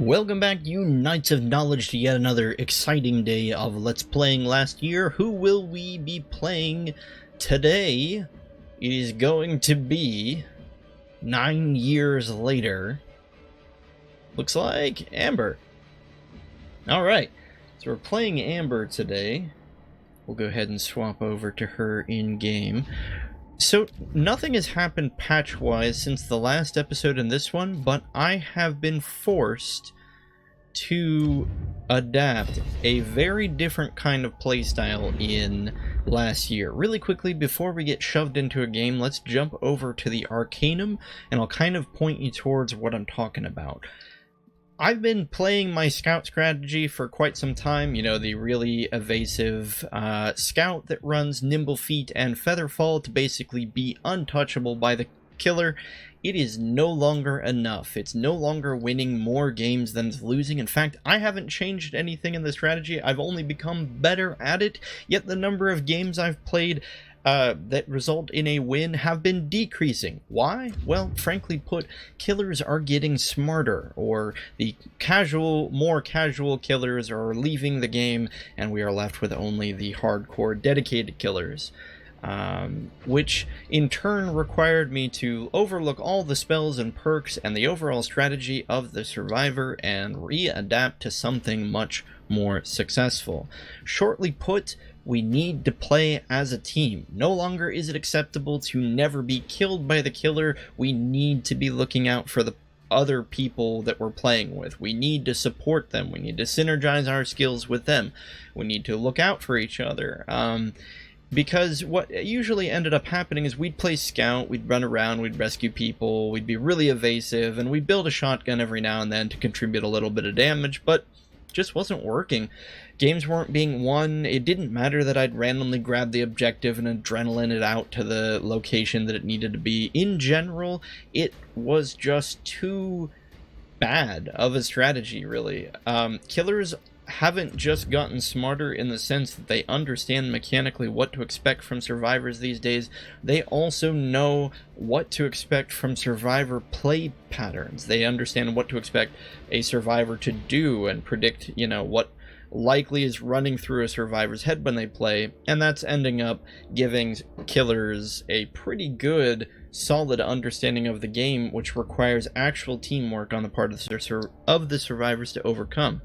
Welcome back, you Knights of Knowledge, to yet another exciting day of Let's Playing Last Year. Who will we be playing today? It is going to be 9 years later. Looks like Amber. Alright, so we're playing Amber today. We'll go ahead and swap over to her in-game. So, nothing has happened patch-wise since the last episode and this one, but I have been forced to adapt a very different kind of playstyle in last year. Really quickly, before we get shoved into a game, let's jump over to the Arcanum, and I'll kind of point you towards what I'm talking about. I've been playing my scout strategy for quite some time, you know, the really evasive scout that runs Nimble Feet and Featherfall to basically be untouchable by the killer. It is no longer enough. It's no longer winning more games than it's losing. In fact, I haven't changed anything in the strategy. I've only become better at it, yet the number of games I've played that result in a win have been decreasing. Why? Well, frankly put, killers are getting smarter, or the more casual killers are leaving the game, and we are left with only the hardcore dedicated killers. Which in turn required me to overlook all the spells and perks and the overall strategy of the survivor and readapt to something much more successful. Shortly put, we need to play as a team. No longer is it acceptable to never be killed by the killer. We need to be looking out for the other people that we're playing with. We need to support them. We need to synergize our skills with them. We need to look out for each other. Because what usually ended up happening is we'd play scout, we'd run around, we'd rescue people, we'd be really evasive, and we'd build a shotgun every now and then to contribute a little bit of damage, but it just wasn't working. Games weren't being won. It didn't matter that I'd randomly grab the objective and adrenaline it out to the location that it needed to be. In general, it was just too bad of a strategy, really. Killers haven't just gotten smarter in the sense that they understand mechanically what to expect from survivors these days. They also know what to expect from survivor play patterns. They understand what to expect a survivor to do and predict, you know, what likely is running through a survivor's head when they play, and that's ending up giving killers a pretty good solid understanding of the game, which requires actual teamwork on the part of the survivors to overcome.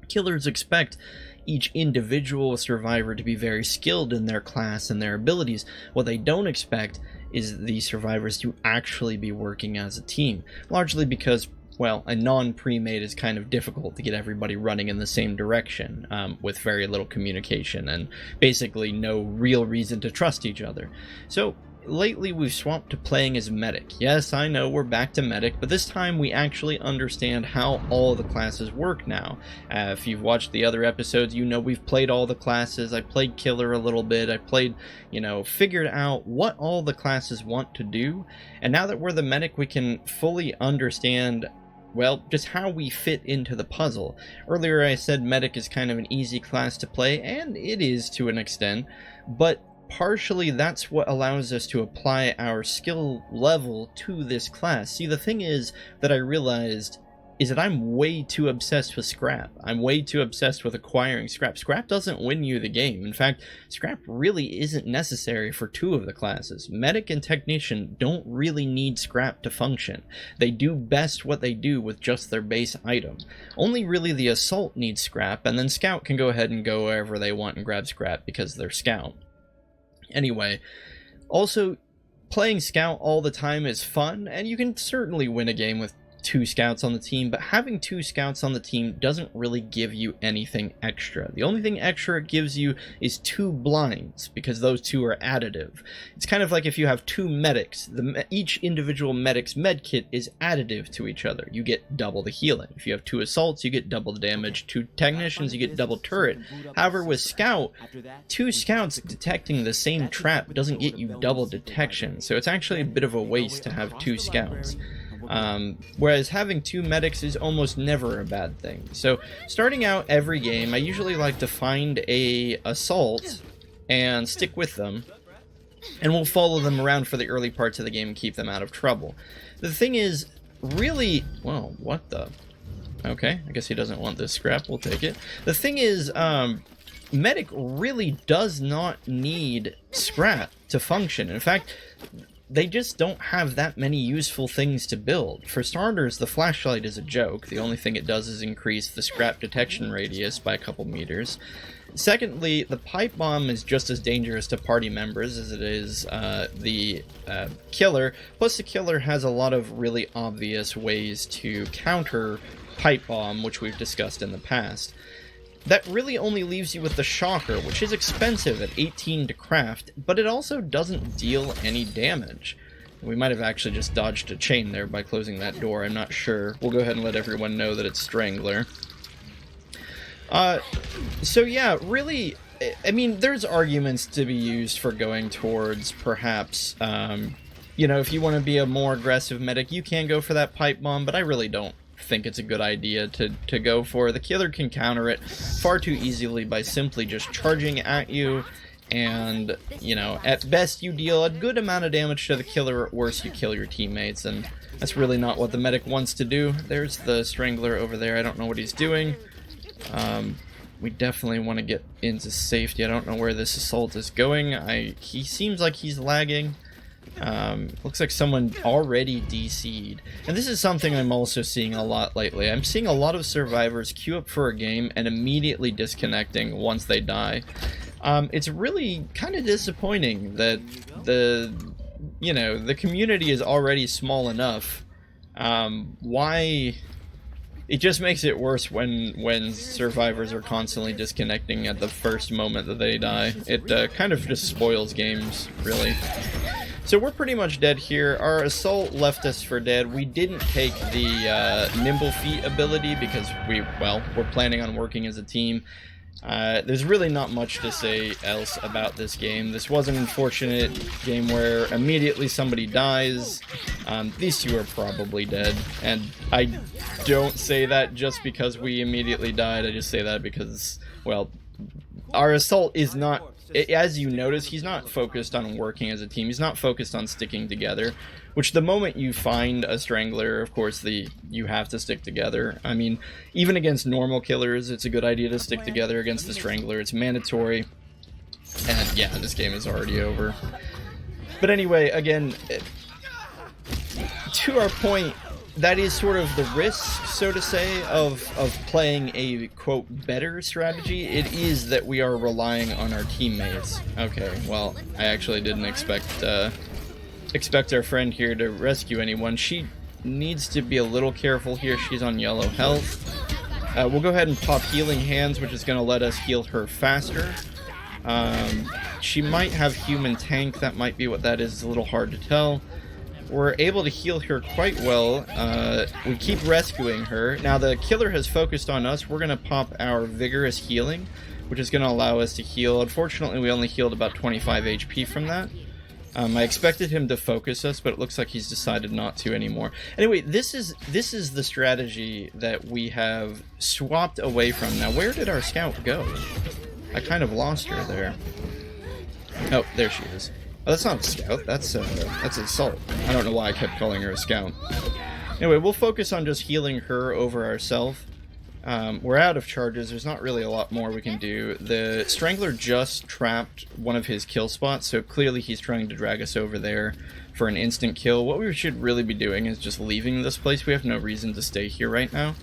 Killers expect each individual survivor to be very skilled in their class and their abilities. What they don't expect is the survivors to actually be working as a team, largely because, well, a non-pre-made is kind of difficult to get everybody running in the same direction, with very little communication and basically no real reason to trust each other. So lately we've swapped to playing as medic. Yes, I know we're back to medic, but this time we actually understand how all the classes work now. If you've watched the other episodes, you know we've played all the classes. I played killer a little bit. I played, you know, figured out what all the classes want to do. And now that we're the medic, we can fully understand, well, just how we fit into the puzzle. Earlier I said medic is kind of an easy class to play, and it is to an extent, but partially that's what allows us to apply our skill level to this class. See, the thing is that I realized is that I'm way too obsessed with scrap. I'm way too obsessed with acquiring scrap. Scrap doesn't win you the game. In fact, scrap really isn't necessary for two of the classes. Medic and Technician don't really need scrap to function. They do best what they do with just their base item. Only really the Assault needs scrap, and then Scout can go ahead and go wherever they want and grab scrap because they're Scout. Anyway, also, playing Scout all the time is fun, and you can certainly win a game with two scouts on the team, but having two scouts on the team doesn't really give you anything extra. The only thing extra it gives you is two blinds, because those two are additive. It's kind of like if you have two medics. Each individual medic's medkit is additive to each other. You get double the healing. If you have two assaults, you get double the damage. Two technicians, you get double turret. However, with Scout, two scouts detecting the same trap doesn't get you double detection, so it's actually a bit of a waste to have two scouts. Whereas having two medics is almost never a bad thing. So starting out every game, I usually like to find a assault and stick with them, and we'll follow them around for the early parts of the game and keep them out of trouble. The thing is, really, well, what the? Okay, I guess he doesn't want this scrap. We'll take it. The thing is, medic really does not need scrap to function. In fact, they just don't have that many useful things to build. For starters, the flashlight is a joke. The only thing it does is increase the scrap detection radius by a couple meters. Secondly, the pipe bomb is just as dangerous to party members as it is the killer. Plus, the killer has a lot of really obvious ways to counter pipe bomb, which we've discussed in the past. That really only leaves you with the shocker, which is expensive at 18 to craft, but it also doesn't deal any damage. We might have actually just dodged a chain there by closing that door, I'm not sure. We'll go ahead and let everyone know that it's Strangler. So yeah, really, I mean, there's arguments to be used for going towards perhaps, you know, if you want to be a more aggressive medic, you can go for that pipe bomb, but I really don't think it's a good idea to go for. The killer can counter it far too easily by simply just charging at you, and, you know, at best you deal a good amount of damage to the killer, at worst you kill your teammates, and that's really not what the medic wants to do. There's the Strangler over there. I don't know what he's doing. We definitely want to get into safety. I don't know where this assault is going. He seems like he's lagging. Looks like someone already DC'd. And this is something I'm also seeing a lot lately. I'm seeing a lot of survivors queue up for a game and immediately disconnecting once they die. It's really kind of disappointing that the community is already small enough. Why... It just makes it worse when survivors are constantly disconnecting at the first moment that they die. It kind of just spoils games, really. So we're pretty much dead here. Our assault left us for dead. We didn't take the nimble feet ability because we're planning on working as a team. There's really not much to say else about this game. This was an unfortunate game where immediately somebody dies. These two are probably dead, and I don't say that just because we immediately died. I just say that because, well, our assault is not, as you notice, he's not focused on working as a team. He's not focused on sticking together, which the moment you find a Strangler, of course, you have to stick together. I mean, even against normal killers, it's a good idea to stick together. Against the Strangler, it's mandatory. And yeah, this game is already over. But anyway, again, to our point, that is sort of the risk, so to say, of playing a, quote, better strategy. It is that we are relying on our teammates. Okay, well, I actually didn't expect our friend here to rescue anyone. She needs to be a little careful here. She's on yellow health. We'll go ahead and pop Healing Hands, which is going to let us heal her faster. She might have Human Tank. That might be what that is. It's a little hard to tell. We're able to heal her quite well. We keep rescuing her. Now the killer has focused on us. We're going to pop our Vigorous Healing, which is going to allow us to heal. Unfortunately, we only healed about 25 HP from that. I expected him to focus us, but it looks like he's decided not to anymore. Anyway, this is the strategy that we have swapped away from. Now, where did our scout go? I kind of lost her there. Oh, there she is. Oh, that's not a scout. That's assault. I don't know why I kept calling her a scout. Anyway, we'll focus on just healing her over ourselves. We're out of charges. There's not really a lot more we can do. The Strangler just trapped one of his kill spots, so clearly he's trying to drag us over there for an instant kill. What we should really be doing is just leaving this place. We have no reason to stay here right now.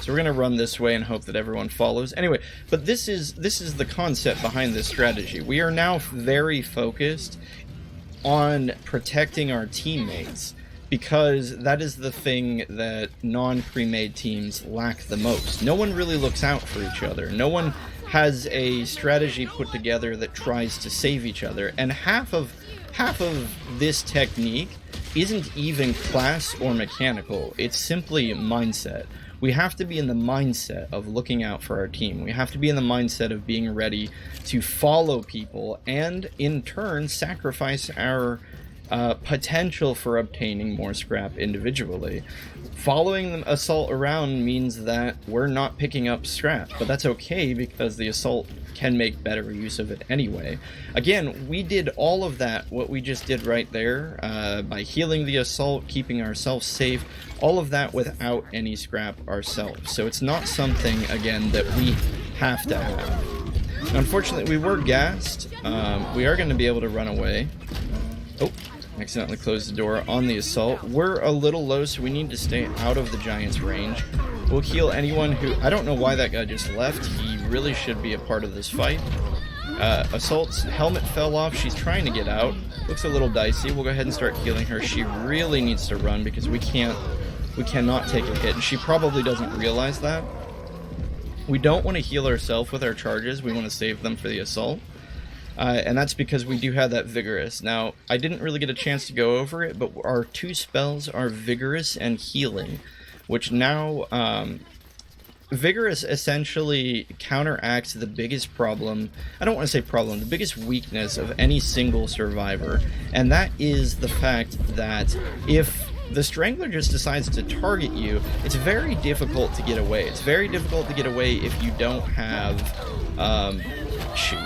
So we're going to run this way and hope that everyone follows. Anyway, but this is the concept behind this strategy. We are now very focused on protecting our teammates, because that is the thing that non-pre-made teams lack the most. No one really looks out for each other. No one has a strategy put together that tries to save each other. And half of this technique isn't even class or mechanical. It's simply mindset. We have to be in the mindset of looking out for our team. We have to be in the mindset of being ready to follow people and, in turn, sacrifice our potential for obtaining more scrap individually. Following the assault around means that we're not picking up scrap, but that's okay because the assault can make better use of it anyway. Again, we did all of that, what we just did right there, by healing the assault, keeping ourselves safe, all of that without any scrap ourselves. So it's not something, again, that we have to have. Unfortunately, we were gassed. We are going to be able to run away. Oh, accidentally closed the door on the assault. We're a little low, so we need to stay out of the giant's range. We'll heal anyone who... I don't know why that guy just left. He really should be a part of this fight. Assault's helmet fell off. She's trying to get out. Looks a little dicey. We'll go ahead and start healing her. She really needs to run because we cannot take a hit. And she probably doesn't realize that. We don't want to heal ourselves with our charges. We want to save them for the assault. And that's because we do have that Vigorous. Now, I didn't really get a chance to go over it, but our two spells are Vigorous and Healing, which now, Vigorous essentially counteracts the biggest problem, I don't want to say problem, the biggest weakness of any single survivor, and that is the fact that if the Strangler just decides to target you, it's very difficult to get away. It's very difficult to get away if you don't have, shoot,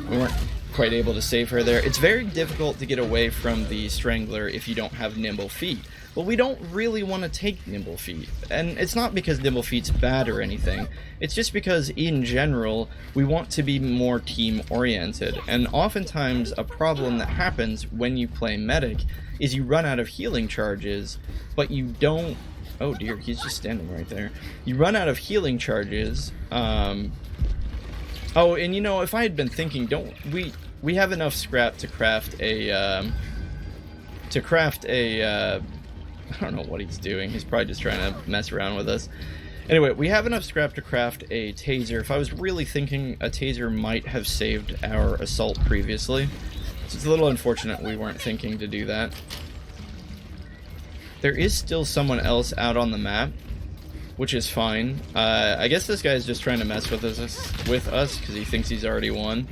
we weren't quite able to save her there. It's very difficult to get away from the Strangler if you don't have Nimble Feet. Well, we don't really want to take Nimble Feet, and it's not because Nimble Feet's bad or anything, it's just because, in general, we want to be more team-oriented, and oftentimes a problem that happens when you play Medic is you run out of healing charges, but you don't... Oh dear, he's just standing right there. You run out of healing charges, Oh, and you know, if I had been thinking, we have enough scrap to craft a, I don't know what he's doing. He's probably just trying to mess around with us. Anyway, we have enough scrap to craft a taser. If I was really thinking, a taser might have saved our assault previously. So it's a little unfortunate we weren't thinking to do that. There is still someone else out on the map, which is fine. I guess this guy's just trying to mess with us because he thinks he's already won.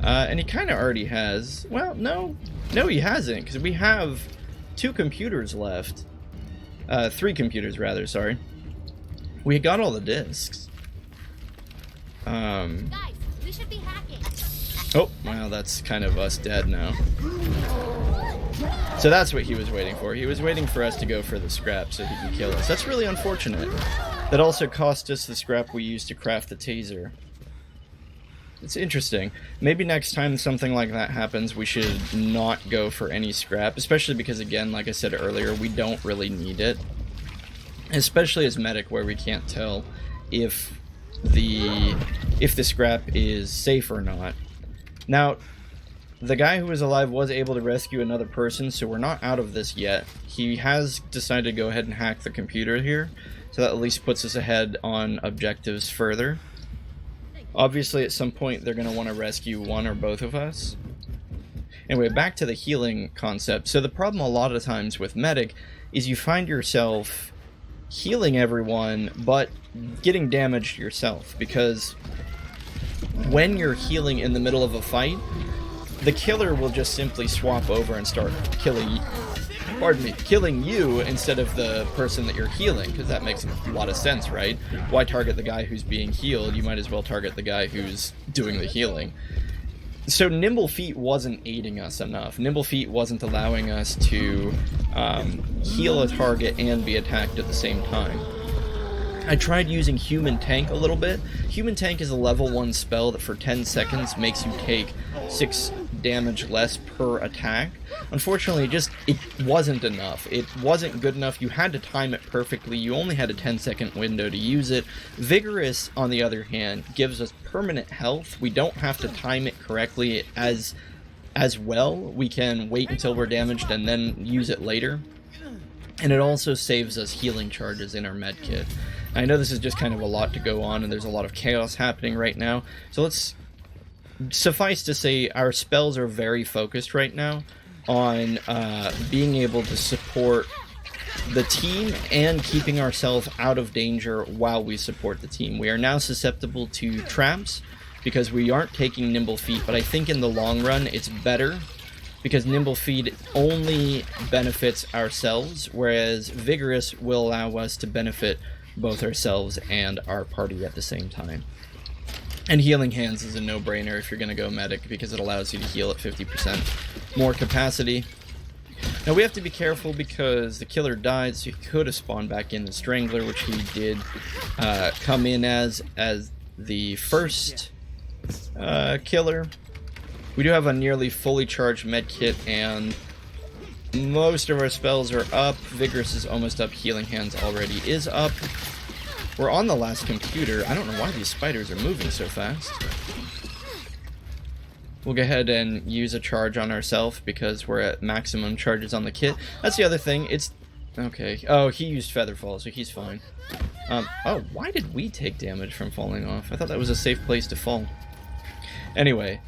And he kind of already has. Well, no, he hasn't, because we have 2 computers left. 3 computers, rather, sorry. We got all the discs. Guys, we should be hacking. Oh, wow, that's kind of us dead now. So that's what he was waiting for. He was waiting for us to go for the scrap so he can kill us. That's really unfortunate. That also cost us the scrap we used to craft the taser. It's interesting. Maybe next time something like that happens, we should not go for any scrap, especially because, again, like I said earlier, we don't really need it. Especially as Medic, where we can't tell if the scrap is safe or not. Now, the guy who was alive was able to rescue another person, so we're not out of this yet. He has decided to go ahead and hack the computer here, so that at least puts us ahead on objectives further. Obviously, at some point, they're going to want to rescue one or both of us. Anyway, back to the healing concept. So the problem a lot of times with Medic is you find yourself healing everyone, but getting damaged yourself, because when you're healing in the middle of a fight, the killer will just simply swap over and start killing you instead of the person that you're healing, because that makes a lot of sense, right? Why target the guy who's being healed? You might as well target the guy who's doing the healing. So Nimble Feet wasn't aiding us enough. Nimble Feet wasn't allowing us to heal a target and be attacked at the same time. I tried using Human Tank a little bit. Human Tank is a level 1 spell that for 10 seconds makes you take 6 damage less per attack. Unfortunately, it wasn't enough. It wasn't good enough. You had to time it perfectly. You only had a 10-second window to use it. Vigorous, on the other hand, gives us permanent health. We don't have to time it correctly as well. We can wait until we're damaged and then use it later. And it also saves us healing charges in our med kit. I know this is just kind of a lot to go on, and there's a lot of chaos happening right now. So let's suffice to say, our spells are very focused right now on being able to support the team and keeping ourselves out of danger while we support the team. We are now susceptible to traps because we aren't taking Nimble Feet, but I think in the long run it's better because Nimble Feed only benefits ourselves, whereas Vigorous will allow us to benefit both ourselves and our party at the same time. And Healing Hands is a no-brainer if you're going to go Medic, because it allows you to heal at 50% more capacity. Now we have to be careful because the killer died, so he could have spawned back in the Strangler, which he did come in as the first killer. We do have a nearly fully charged medkit, and most of our spells are up. Vigorous is almost up. Healing Hands already is up. We're on the last computer. I don't know why these spiders are moving so fast. We'll go ahead and use a charge on ourselves because we're at maximum charges on the kit. That's the other thing. It's... okay. Oh, he used Featherfall, so he's fine. Oh, why did we take damage from falling off? I thought that was a safe place to fall. Anyway.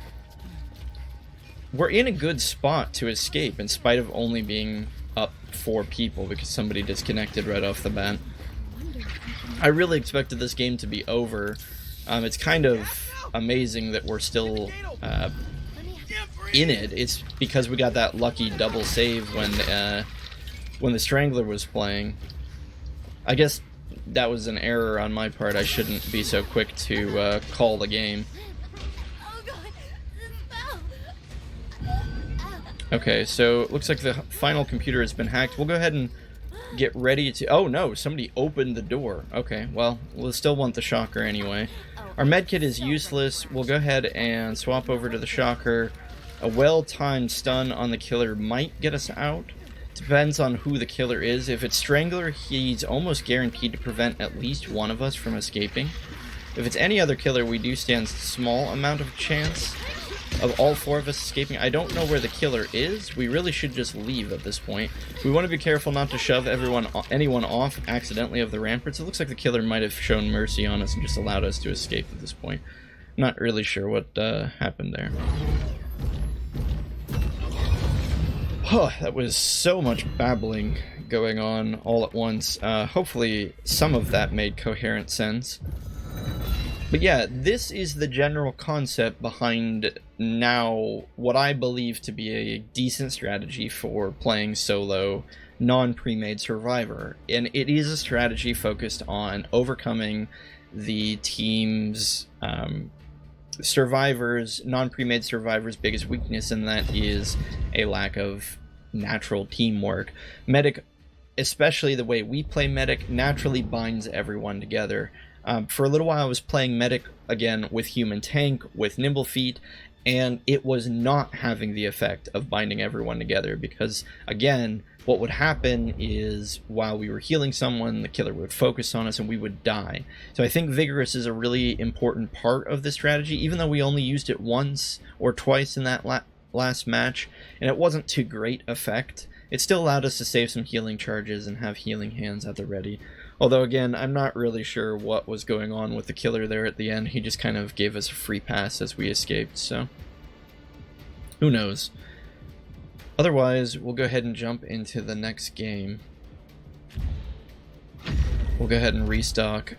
We're in a good spot to escape in spite of only being up 4 people because somebody disconnected right off the bat. I really expected this game to be over. It's kind of amazing that we're still in it. It's because we got that lucky double save when the Strangler was playing. I guess that was an error on my part. I shouldn't be so quick to call the game. Okay, so it looks like the final computer has been hacked. We'll go ahead and get ready to... oh no, somebody opened the door. Okay, well, we'll still want the Shocker anyway. Our medkit is useless. We'll go ahead and swap over to the Shocker. A well-timed stun on the killer might get us out. Depends on who the killer is. If it's Strangler, he's almost guaranteed to prevent at least one of us from escaping. If it's any other killer, we do stand a small amount of chance of all 4 of us escaping. I don't know where the killer is. We really should just leave at this point. We want to be careful not to shove anyone off accidentally of the ramparts. It looks like the killer might have shown mercy on us and just allowed us to escape at this point. Not really sure what happened there. Oh, that was so much babbling going on all at once. Hopefully some of that made coherent sense. But yeah, this is the general concept behind now what I believe to be a decent strategy for playing solo non-pre-made Survivor. And it is a strategy focused on overcoming the team's non-pre-made Survivor's biggest weakness, and that is a lack of natural teamwork. Medic, especially the way we play Medic, naturally binds everyone together. For a little while I was playing Medic again with Human Tank, with Nimble Feet, and it was not having the effect of binding everyone together because, again, what would happen is while we were healing someone, the killer would focus on us and we would die. So I think Vigorous is a really important part of this strategy, even though we only used it once or twice in that last match, and it wasn't to great effect. It still allowed us to save some healing charges and have Healing Hands at the ready. Although, again, I'm not really sure what was going on with the killer there at the end. He just kind of gave us a free pass as we escaped, so who knows. Otherwise, we'll go ahead and jump into the next game. We'll go ahead and restock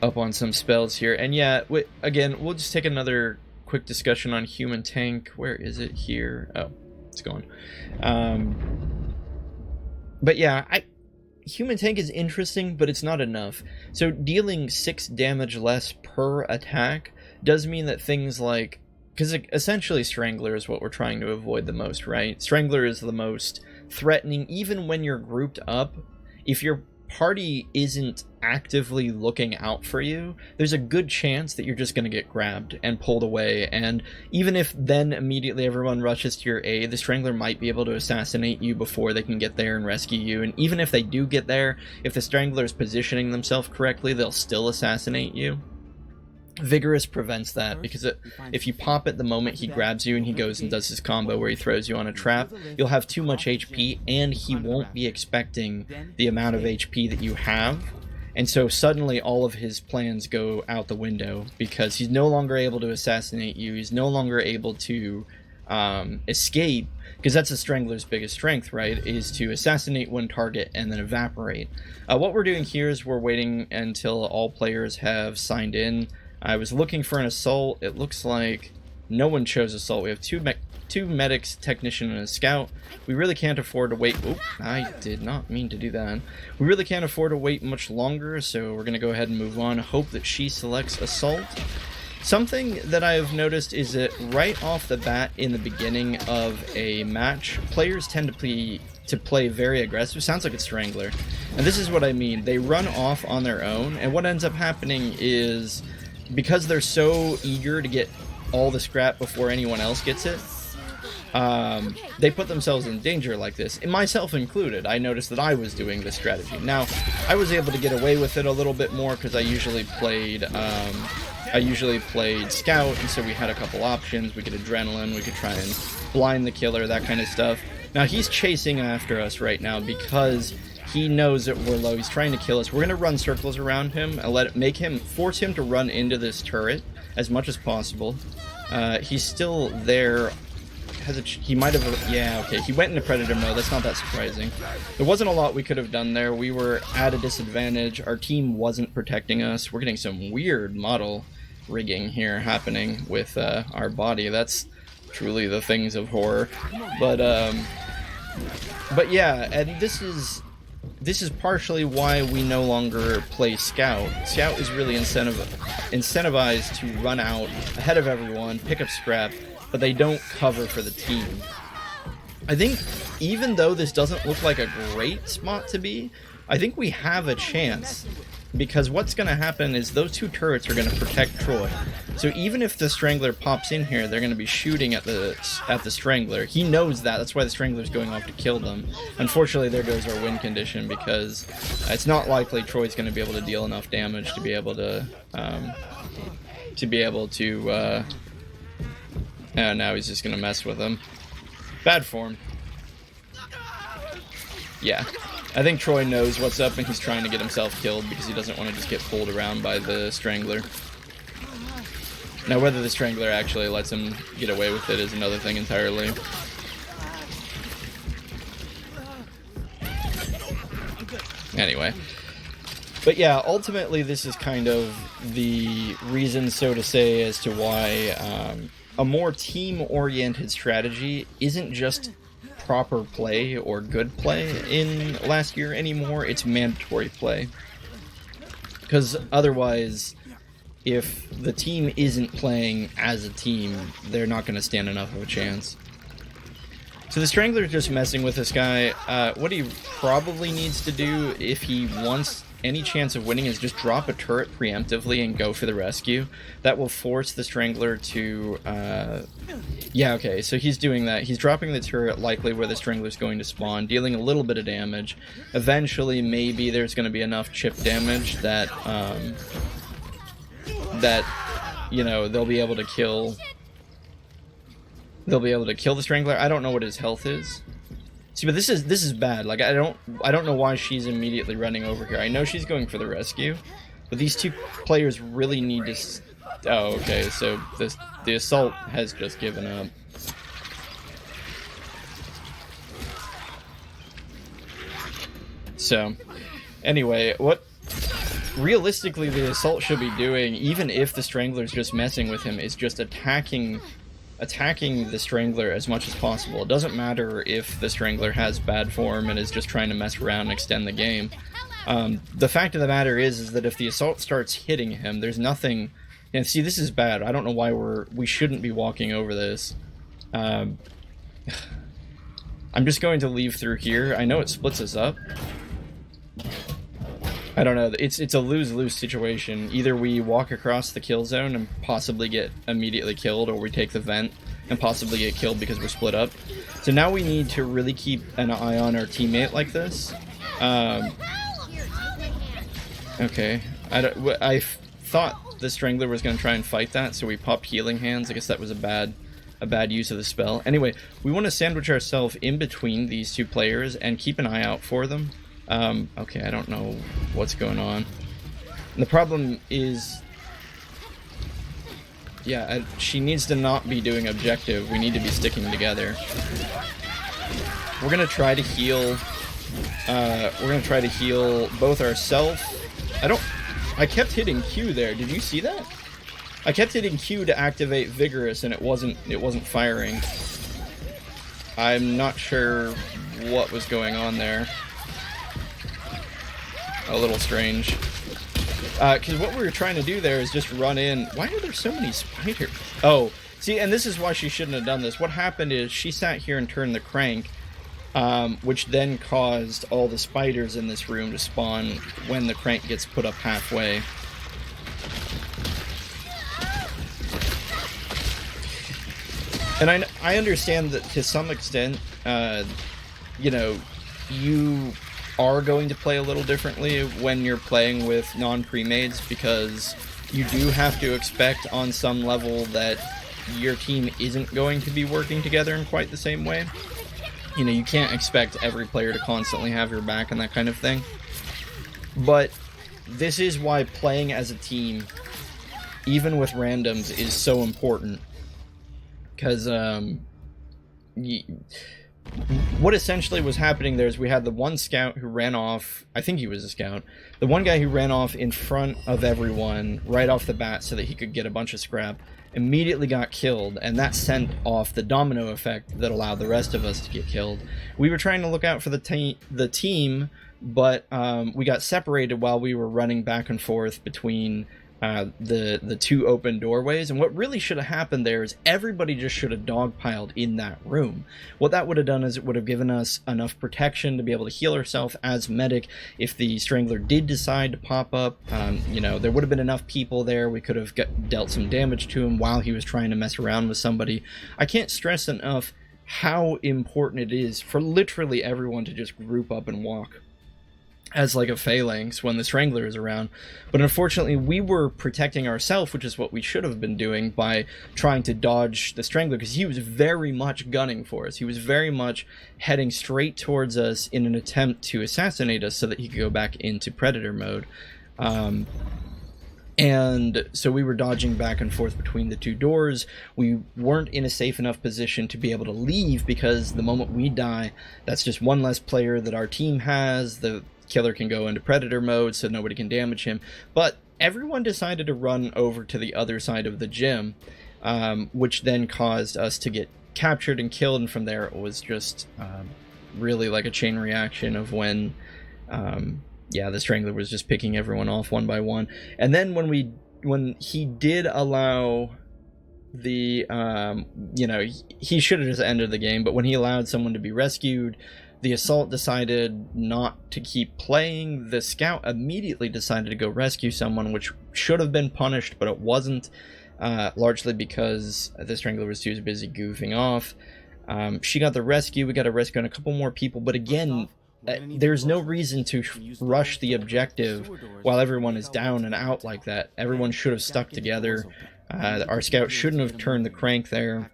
up on some spells here. And yeah, again, we'll just take another quick discussion on Human Tank. Where is it here? Oh, it's gone. But yeah, Human Tank is interesting, but it's not enough. So dealing 6 damage less per attack does mean that things like... because essentially Strangler is what we're trying to avoid the most, right? Strangler is the most threatening, even when you're grouped up. If your party isn't actively looking out for you, there's a good chance that you're just going to get grabbed and pulled away, and even if then immediately everyone rushes to your aid, the Strangler might be able to assassinate you before they can get there and rescue you. And even if they do get there, if the Strangler is positioning themselves correctly, they'll still assassinate you. Vigorous prevents that, because if you pop it the moment he grabs you and he goes and does his combo where he throws you on a trap, you'll have too much HP and he won't be expecting the amount of HP that you have. And so suddenly all of his plans go out the window because he's no longer able to assassinate you, he's no longer able to escape, because that's a Strangler's biggest strength, right, is to assassinate one target and then evaporate. What we're doing here is we're waiting until all players have signed in. I was looking for an assault. It looks like no one chose assault. We have two two medics, technician, and a scout. We really can't afford to wait. Oop, I did not mean to do that. We really can't afford to wait much longer, so we're going to go ahead and move on. Hope that she selects assault. Something that I've noticed is that right off the bat in the beginning of a match, players tend to play very aggressive. Sounds like it's Strangler. And this is what I mean. They run off on their own, and what ends up happening is, because they're so eager to get all the scrap before anyone else gets it, they put themselves in danger like this, and myself included. I noticed that I was doing this strategy. Now, I was able to get away with it a little bit more because I usually played scout, and so we had a couple options. We could adrenaline, we could try and blind the killer, that kind of stuff. Now he's chasing after us right now because he knows that we're low. He's trying to kill us. We're gonna run circles around him and force him to run into this turret as much as possible. He's still there. He might have, yeah, okay, he went into predator mode. That's not that surprising. There wasn't a lot we could have done there. We were at a disadvantage. Our team wasn't protecting us. We're getting some weird model rigging here happening with our body. That's truly the things of horror. But yeah, and this is partially why we no longer play Scout. Scout is really incentivized to run out ahead of everyone, pick up scrap, but they don't cover for the team. I think even though this doesn't look like a great spot to be, I think we have a chance, because what's going to happen is those two turrets are going to protect Troy. So even if the Strangler pops in here, they're going to be shooting at the Strangler. He knows that. That's why the Strangler's going off to kill them. Unfortunately, there goes our win condition, because it's not likely Troy's going to be able to deal enough damage to be able to and now he's just going to mess with him. Bad form. Yeah. I think Troy knows what's up, and he's trying to get himself killed because he doesn't want to just get pulled around by the Strangler. Now, whether the Strangler actually lets him get away with it is another thing entirely. Anyway. But yeah, ultimately this is kind of the reason, so to say, as to why a more team-oriented strategy isn't just proper play or good play in last year anymore. It's mandatory play. Because otherwise, if the team isn't playing as a team, they're not going to stand enough of a chance. So the Strangler's just messing with this guy. What he probably needs to do if he wants any chance of winning is just drop a turret preemptively and go for the rescue. That will force the Strangler to... yeah, okay, so he's doing that. He's dropping the turret likely where the Strangler's going to spawn, dealing a little bit of damage. Eventually, maybe there's going to be enough chip damage that, you know, they'll be able to kill... They'll be able to kill the Strangler. I don't know what his health is. See, but this is bad. Like, I don't know why she's immediately running over here. I know she's going for the rescue, but these two players really need to... Oh, okay, so the assault has just given up. So, anyway, what realistically the assault should be doing, even if the Strangler's just messing with him, is just attacking the Strangler as much as possible. It doesn't matter if the Strangler has bad form and is just trying to mess around and extend the game. The fact of the matter is that if the assault starts hitting him, there's nothing... And see, this is bad. I don't know why we shouldn't be walking over this. I'm just going to leave through here. I know it splits us up. I don't know. It's a lose-lose situation. Either we walk across the kill zone and possibly get immediately killed, or we take the vent and possibly get killed because we're split up. So now we need to really keep an eye on our teammate like this. Okay. I thought the Strangler was going to try and fight that, so we popped healing hands. I guess that was a bad use of the spell. Anyway, we want to sandwich ourselves in between these two players and keep an eye out for them. Okay, I don't know what's going on. And the problem is... Yeah, she needs to not be doing objective. We need to be sticking together. We're gonna try to heal... both ourselves... I kept hitting Q there. Did you see that? I kept hitting Q to activate Vigorous, and it wasn't firing. I'm not sure what was going on there. A little strange. Because what we were trying to do there is just run in. Why are there so many spiders? Oh, see, and this is why she shouldn't have done this. What happened is she sat here and turned the crank, which then caused all the spiders in this room to spawn when the crank gets put up halfway. And I understand that to some extent, you know, you are going to play a little differently when you're playing with non-pre-mades, because you do have to expect on some level that your team isn't going to be working together in quite the same way. You know, you can't expect every player to constantly have your back and that kind of thing. But this is why playing as a team, even with randoms, is so important. Because what essentially was happening there is we had the one scout who ran off. I think he was a scout. The one guy who ran off in front of everyone right off the bat so that he could get a bunch of scrap, immediately got killed, and that sent off the domino effect that allowed the rest of us to get killed. We were trying to look out for the team, but we got separated while we were running back and forth between the two open doorways. And what really should have happened there is everybody just should have dogpiled in that room. What that would have done is it would have given us enough protection to be able to heal ourselves as medic. If the Strangler did decide to pop up, you know, there would have been enough people there. We could have dealt some damage to him while he was trying to mess around with somebody. I can't stress enough how important it is for literally everyone to just group up and walk as like a phalanx when the Strangler is around. But unfortunately we were protecting ourselves, which is what we should have been doing, by trying to dodge the Strangler, because he was very much gunning for us. He was very much heading straight towards us in an attempt to assassinate us so that he could go back into Predator mode. And so we were dodging back and forth between the two doors. We weren't in a safe enough position to be able to leave, because the moment we die, that's just one less player that our team has. The killer can go into Predator mode so nobody can damage him. But everyone decided to run over to the other side of the gym, which then caused us to get captured and killed. And from there it was just really like a chain reaction of when yeah, the Strangler was just picking everyone off one by one. And then when he did allow the you know, he should have just ended the game, but when he allowed someone to be rescued, the assault decided not to keep playing. The scout immediately decided to go rescue someone, which should have been punished, but it wasn't, largely because the Strangler was too busy goofing off. She got the rescue. We got a rescue on a couple more people, but again, there's no reason to rush the objective while everyone is down and out like that. Everyone should have stuck together. Our scout shouldn't have turned the crank there.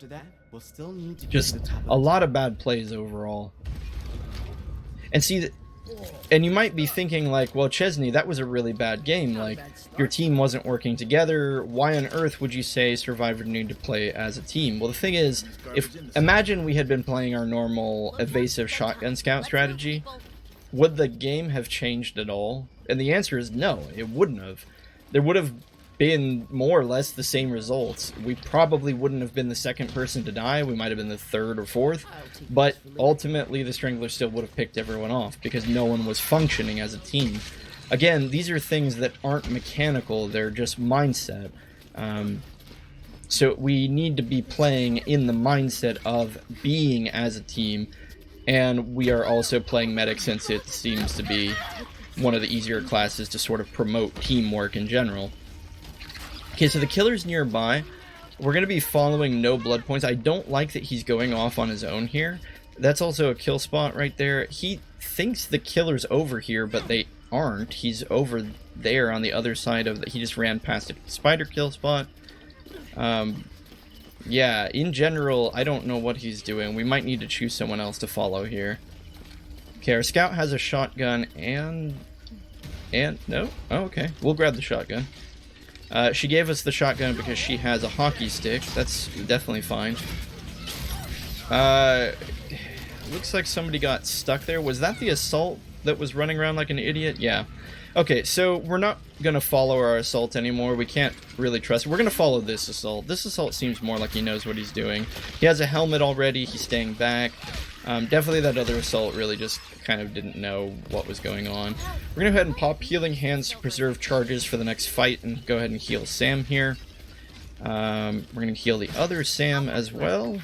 Just a lot of bad plays overall. And see, and you might be thinking like, well, Chezni, that was a really bad game. Like, your team wasn't working together. Why on earth would you say Survivor needed to play as a team? Well, the thing is, imagine we had been playing our normal evasive shotgun scout strategy, would the game have changed at all? And the answer is no, it wouldn't have. There would have been more or less the same results. We probably wouldn't have been the second person to die. We might have been the third or fourth, but ultimately the Strangler still would have picked everyone off because no one was functioning as a team. Again, these are things that aren't mechanical, they're just mindset. So we need to be playing in the mindset of being as a team, and we are also playing medic since it seems to be one of the easier classes to sort of promote teamwork in general. Okay, so the killer's nearby. We're going to be following no blood points. I don't like that he's going off on his own here. That's also a kill spot right there. He thinks the killer's over here, but they aren't. He's over there on the other side of the... He just ran past a spider kill spot. Yeah, in general, I don't know what he's doing. We might need to choose someone else to follow here. Okay, our scout has a shotgun and... No? Oh, okay. We'll grab the shotgun. She gave us the shotgun because she has a hockey stick. That's definitely fine. Looks like somebody got stuck there. Was that the assault that was running around like an idiot? Yeah. Okay, so we're not going to follow our assault anymore. We can't really trust. We're going to follow this assault. This assault seems more like he knows what he's doing. He has a helmet already. He's staying back. Definitely that other assault really just kind of didn't know what was going on. We're going to go ahead and pop Healing Hands to preserve charges for the next fight and go ahead and heal Sam here. We're going to heal the other Sam as well.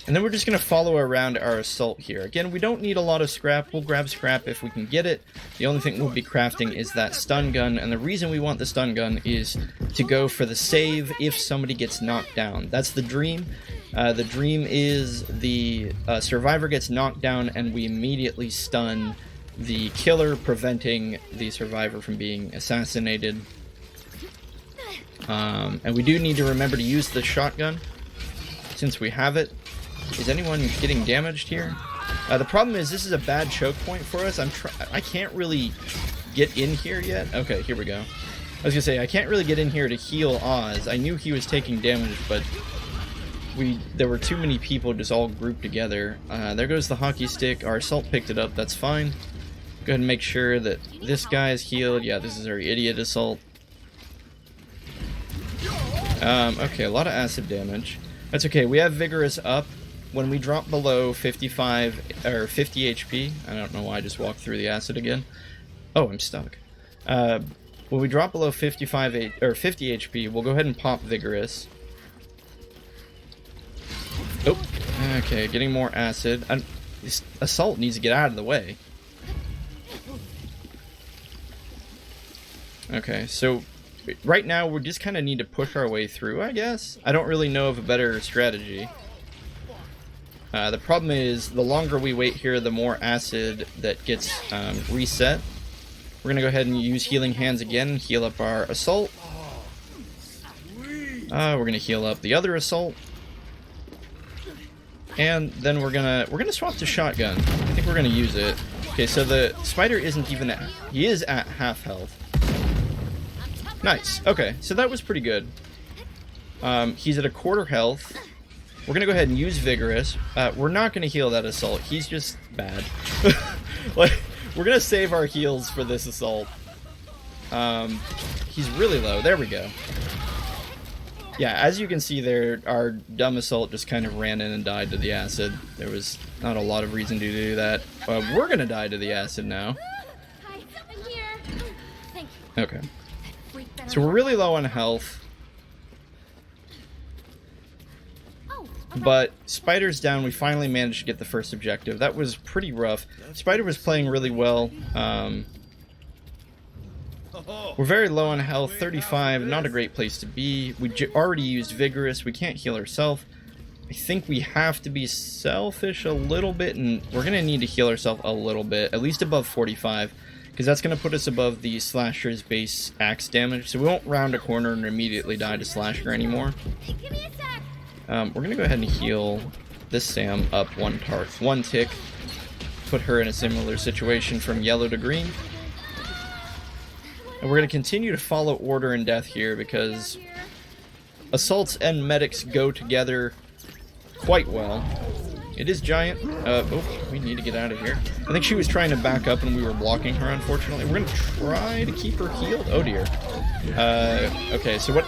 And then we're just going to follow around our assault here. Again, we don't need a lot of scrap. We'll grab scrap if we can get it. The only thing we'll be crafting is that stun gun. And the reason we want the stun gun is to go for the save if somebody gets knocked down. That's the dream. The dream is the survivor gets knocked down and we immediately stun the killer, preventing the survivor from being assassinated. And we do need to remember to use the shotgun since we have it. Is anyone getting damaged here? The problem is this is a bad choke point for us. I can't really get in here yet. Okay, here we go. I was gonna say I can't really get in here to heal Oz. I knew he was taking damage, but there were too many people just all grouped together. There goes the hockey stick. Our assault picked it up. That's fine. Go ahead and make sure that this guy is healed. Yeah, this is our idiot assault. Okay, a lot of acid damage. That's okay. We have Vigorous up. When we drop below 55 or 50 HP, I don't know why I just walked through the acid again. Oh, I'm stuck. When we drop below 50 HP, we'll go ahead and pop Vigorous. Oh, okay, getting more acid. This assault needs to get out of the way. Okay, so right now we just kind of need to push our way through, I guess. I don't really know of a better strategy. The problem is, the longer we wait here, the more acid that gets reset. We're going to go ahead and use Healing Hands again, heal up our assault. We're going to heal up the other assault. And then we're gonna swap to shotgun. I think we're going to use it. Okay, so the spider isn't even at... He is at half health. Nice. Okay, so that was pretty good. He's at a quarter health. We're going to go ahead and use Vigorous. We're not going to heal that assault. He's just bad. Like, we're going to save our heals for this assault. He's really low. There we go. Yeah, as you can see there, our dumb assault just kind of ran in and died to the acid. There was not a lot of reason to do that. We're going to die to the acid now. Okay. So we're really low on health. But Spider's down. We finally managed to get the first objective. That was pretty rough. Spider was playing really well. We're very low on health. 35, not a great place to be. We already used Vigorous. We can't heal ourselves. I think we have to be selfish a little bit, and we're going to need to heal ourselves a little bit, at least above 45, because that's going to put us above the Slasher's base axe damage, so we won't round a corner and immediately die to Slasher anymore. We're going to go ahead and heal this Sam up one tick, put her in a similar situation from yellow to green. And we're going to continue to follow order and death here because assaults and medics go together quite well. It is giant. Oh, we need to get out of here. I think she was trying to back up and we were blocking her, unfortunately. We're going to try to keep her healed. Oh, dear. Okay, so what...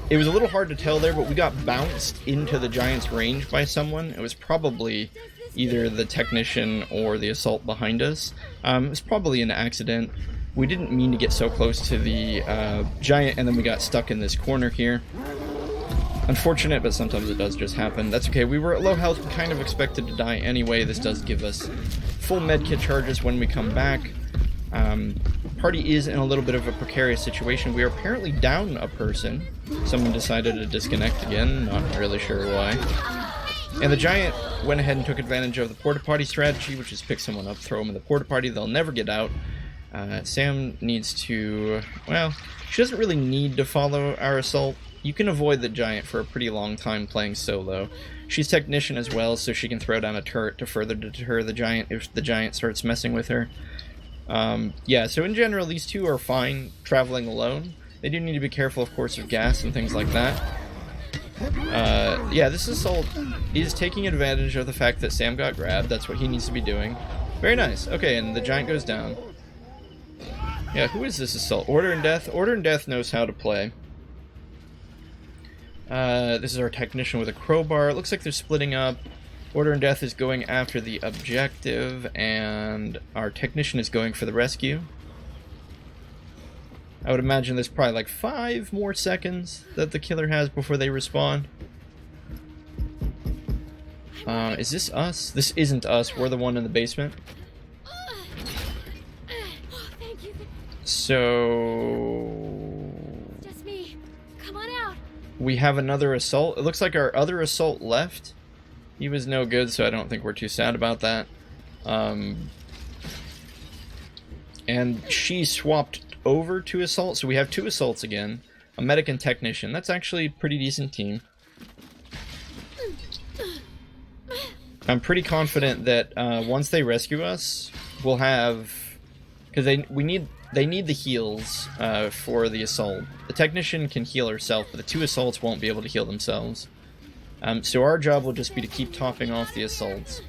It was a little hard to tell there, but we got bounced into the giant's range by someone. It was probably either the technician or the assault behind us. It was probably an accident. We didn't mean to get so close to the giant, and then we got stuck in this corner here. Unfortunate, but sometimes it does just happen. That's okay. We were at low health. We kind of expected to die anyway. This does give us full medkit charges when we come back. Party is in a little bit of a precarious situation. We are apparently down a person. Someone decided to disconnect again. Not really sure why. And the giant went ahead and took advantage of the porta potty strategy, which is pick someone up, throw them in the porta potty. They'll never get out. Sam needs to... Well, she doesn't really need to follow our assault. You can avoid the giant for a pretty long time playing solo. She's technician as well, so she can throw down a turret to further deter the giant if the giant starts messing with her. Yeah, so in general, these two are fine traveling alone. They do need to be careful, of course, of gas and things like that. Yeah, this assault is taking advantage of the fact that Sam got grabbed. That's what he needs to be doing. Very nice. Okay, and the giant goes down. Yeah, who is this assault? Order and Death? Order and Death knows how to play. This is our technician with a crowbar. It looks like they're splitting up. Order and Death is going after the objective, and our technician is going for the rescue. I would imagine there's probably like 5 more seconds that the killer has before they respawn. Is this us? This isn't us. We're the one in the basement. So... Just me. Come on out. We have another assault. It looks like our other assault left. He was no good, so I don't think we're too sad about that. And she swapped over to assault, so we have 2 assaults again. A medic and technician. That's actually a pretty decent team. I'm pretty confident that once they rescue us, we'll have... Because they need the heals for the assault. The technician can heal herself, but the 2 assaults won't be able to heal themselves. So our job will just be to keep topping off the assaults.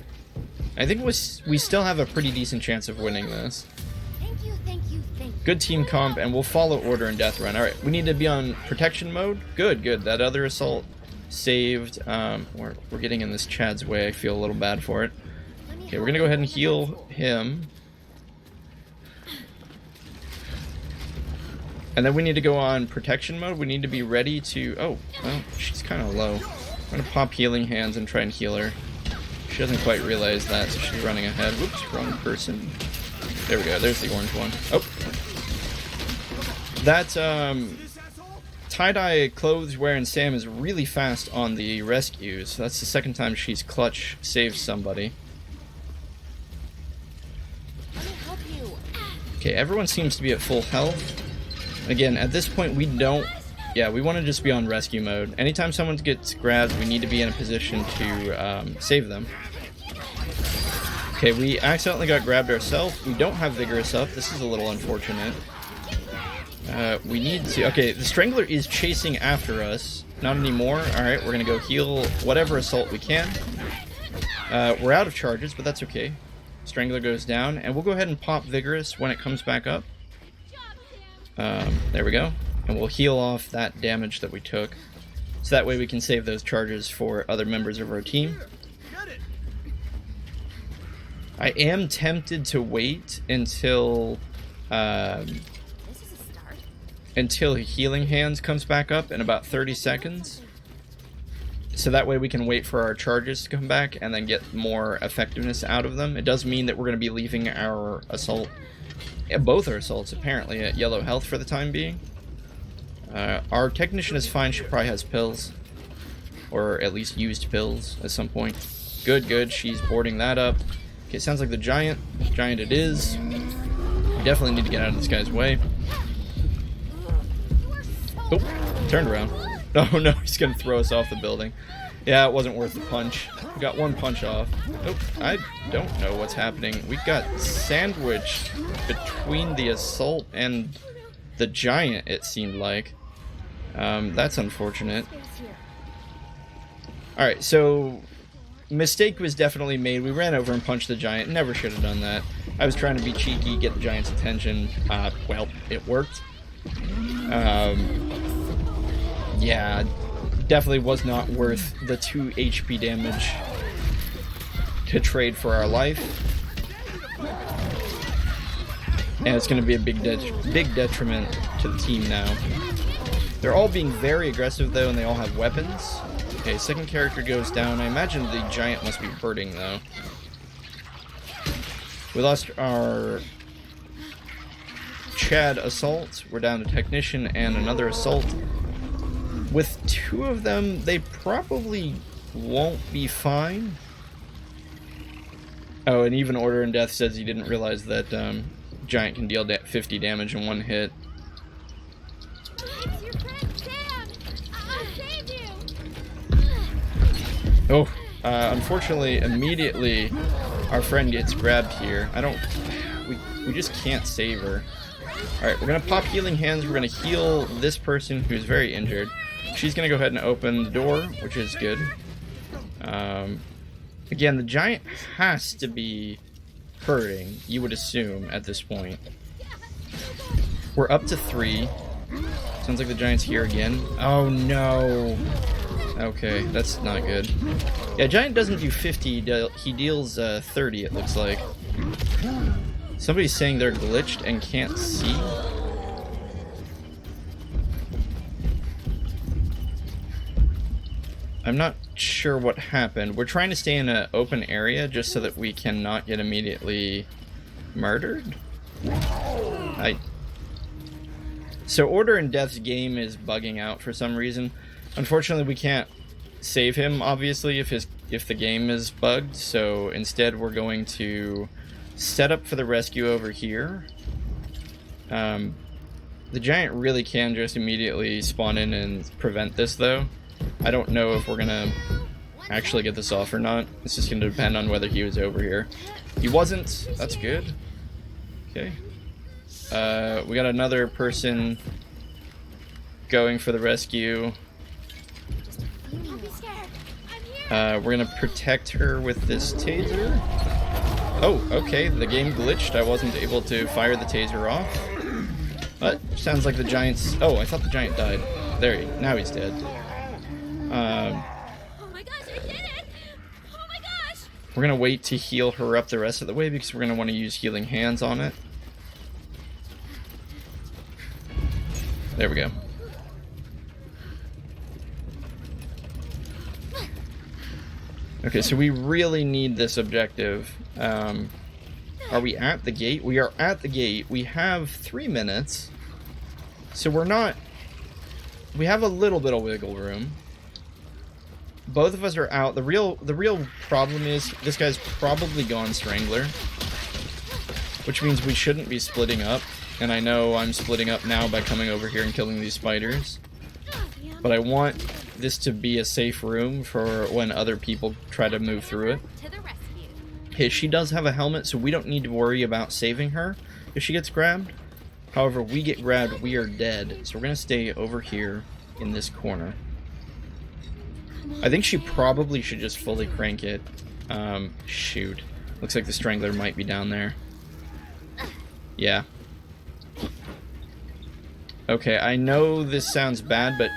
I think we still have a pretty decent chance of winning this. Thank you. Good team comp, and we'll follow Order and Death run. Alright, we need to be on protection mode. Good. That other assault saved. We're getting in this Chad's way. I feel a little bad for it. Okay, we're going to go ahead and heal him. And then we need to go on protection mode. We need to be ready to... Oh, well, she's kind of low. I'm going to pop healing hands and try and heal her. She doesn't quite realize that, so she's running ahead. Whoops, wrong person. There we go. There's the orange one. Oh. That, tie-dye clothes wearing Sam is really fast on the rescues. That's the second time she's clutch saved somebody. Let me help you. Okay, everyone seems to be at full health. Again, at this point, we don't... Yeah, we want to just be on rescue mode. Anytime someone gets grabbed, we need to be in a position to save them. Okay, we accidentally got grabbed ourselves. We don't have Vigorous up. This is a little unfortunate. We need to... Okay, the Strangler is chasing after us. Not anymore. Alright, we're going to go heal whatever assault we can. We're out of charges, but that's okay. Strangler goes down, and we'll go ahead and pop Vigorous when it comes back up. There we go. And we'll heal off that damage that we took. So that way we can save those charges for other members of our team. I am tempted to wait until Healing Hands comes back up in about 30 seconds. So that way we can wait for our charges to come back and then get more effectiveness out of them. It does mean that we're going to be leaving our assault... both our assaults apparently at yellow health for the time being. Our technician is fine. She probably has pills, or at least used pills at some point. Good. She's boarding that up. Okay, sounds like the giant it is. We definitely need to get out of this guy's way. Oh, turned around. Oh no, he's gonna throw us off the building. Yeah, it wasn't worth the punch. We got 1 punch off. Oh, I don't know what's happening. We got sandwiched between the assault and the giant, it seemed like. That's unfortunate. Alright, so... Mistake was definitely made. We ran over and punched the giant. Never should have done that. I was trying to be cheeky, get the giant's attention. Well, it worked. Yeah, definitely was not worth the 2 HP damage to trade for our life. And it's going to be a big detriment to the team now. They're all being very aggressive, though, and they all have weapons. Okay, second character goes down. I imagine the giant must be hurting, though. We lost our Chad assault. We're down to technician and another assault. With 2 of them, they probably won't be fine. Oh, and even Order and Death says he didn't realize that giant can deal 50 damage in 1 hit. It's your friend Sam. I saved you. Oh, unfortunately, immediately our friend gets grabbed here. We just can't save her. Alright, we're gonna pop Healing Hands. We're gonna heal this person who's very injured. She's gonna go ahead and open the door, which is good. Again, the giant has to be hurting, you would assume, at this point. We're up to 3. Sounds like the giant's here again. Oh no. Okay, that's not good. Yeah, giant doesn't do 50, he deals 30 it looks like. Somebody's saying they're glitched and can't see. I'm not sure what happened. We're trying to stay in an open area just so that we cannot get immediately murdered. So Order and Death's game is bugging out for some reason. Unfortunately, we can't save him, obviously, if the game is bugged. So instead, we're going to set up for the rescue over here. The giant really can just immediately spawn in and prevent this, though. I don't know if we're gonna actually get this off or not. It's just gonna depend on whether he was over here. He wasn't. That's good. Okay. We got another person going for the rescue. We're gonna protect her with this taser. Oh, okay. The game glitched. I wasn't able to fire the taser off. But sounds like the giant's. Oh, I thought the giant died. There. Now he's dead. Oh my gosh, I did it! Oh my gosh! We're gonna wait to heal her up the rest of the way because we're gonna want to use healing hands on it. There we go. Okay, so we really need this objective. Are we at the gate? We are at the gate. We have 3 minutes. So we're not... We have a little bit of wiggle room. Both of us are out. The real problem is this guy's probably gone Strangler, which means we shouldn't be splitting up. And I know I'm splitting up now by coming over here and killing these spiders. But I want this to be a safe room for when other people try to move through it. Okay, she does have a helmet, so we don't need to worry about saving her if she gets grabbed. However, we get grabbed, we are dead. So we're going to stay over here in this corner. I think she probably should just fully crank it. Shoot. Looks like the Strangler might be down there. Yeah. Okay, I know this sounds bad, but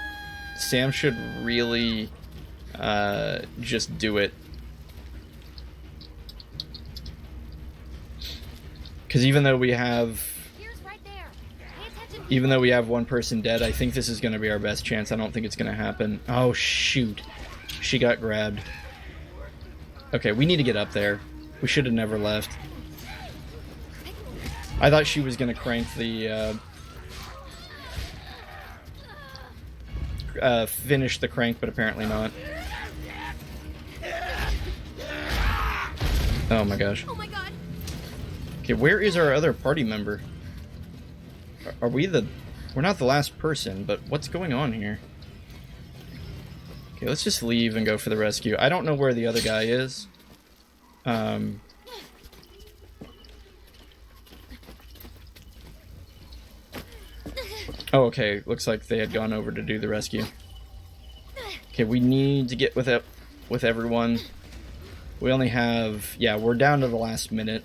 Sam should really just do it. Because even though we have one person dead, I think this is going to be our best chance. I don't think it's going to happen. Oh, shoot. She got grabbed. Okay, we need to get up there. We should have never left. I thought she was going to crank the... finish the crank, but apparently not. Oh my gosh. Oh my god. Okay, where is our other party member? Are we the... We're not the last person, but what's going on here? Okay, let's just leave and go for the rescue. I don't know where the other guy is. Oh, okay. Looks like they had gone over to do the rescue. Okay, we need to get with everyone. We only have... Yeah, we're down to the last minute.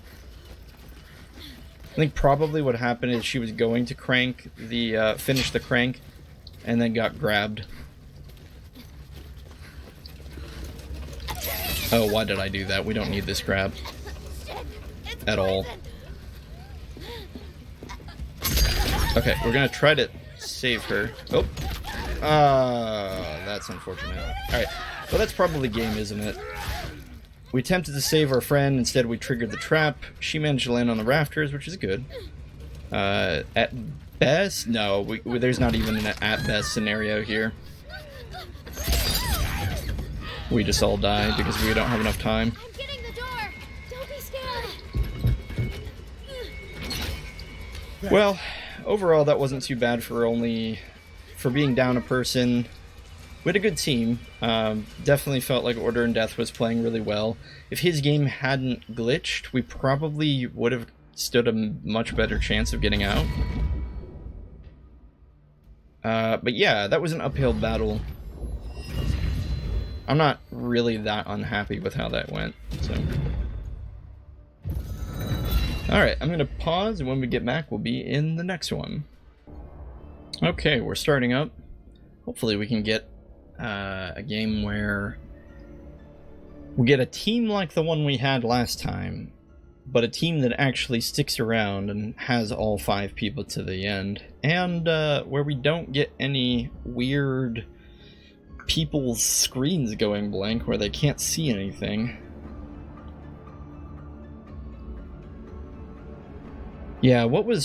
I think probably what happened is she was going to crank the... finish the crank, and then got grabbed. Oh, why did I do that? We don't need this grab. At all. Okay, we're gonna try to save her. Oh. That's unfortunate. Alright, well that's probably game, isn't it? We attempted to save our friend, instead we triggered the trap. She managed to land on the rafters, which is good. At best? No, there's not even an at best scenario here. We just all die because we don't have enough time. I'm getting the door. Don't be scared. Well, overall that wasn't too bad for being down a person. We had a good team. Definitely felt like Order and Death was playing really well. If his game hadn't glitched, we probably would have stood a much better chance of getting out. But yeah, that was an uphill battle. I'm not really that unhappy with how that went, so. Alright, I'm going to pause, and when we get back, we'll be in the next one. Okay, we're starting up. Hopefully we can get a game where we get a team like the one we had last time, but a team that actually sticks around and has all 5 people to the end, and where we don't get any weird people's screens going blank where they can't see anything. Yeah, what were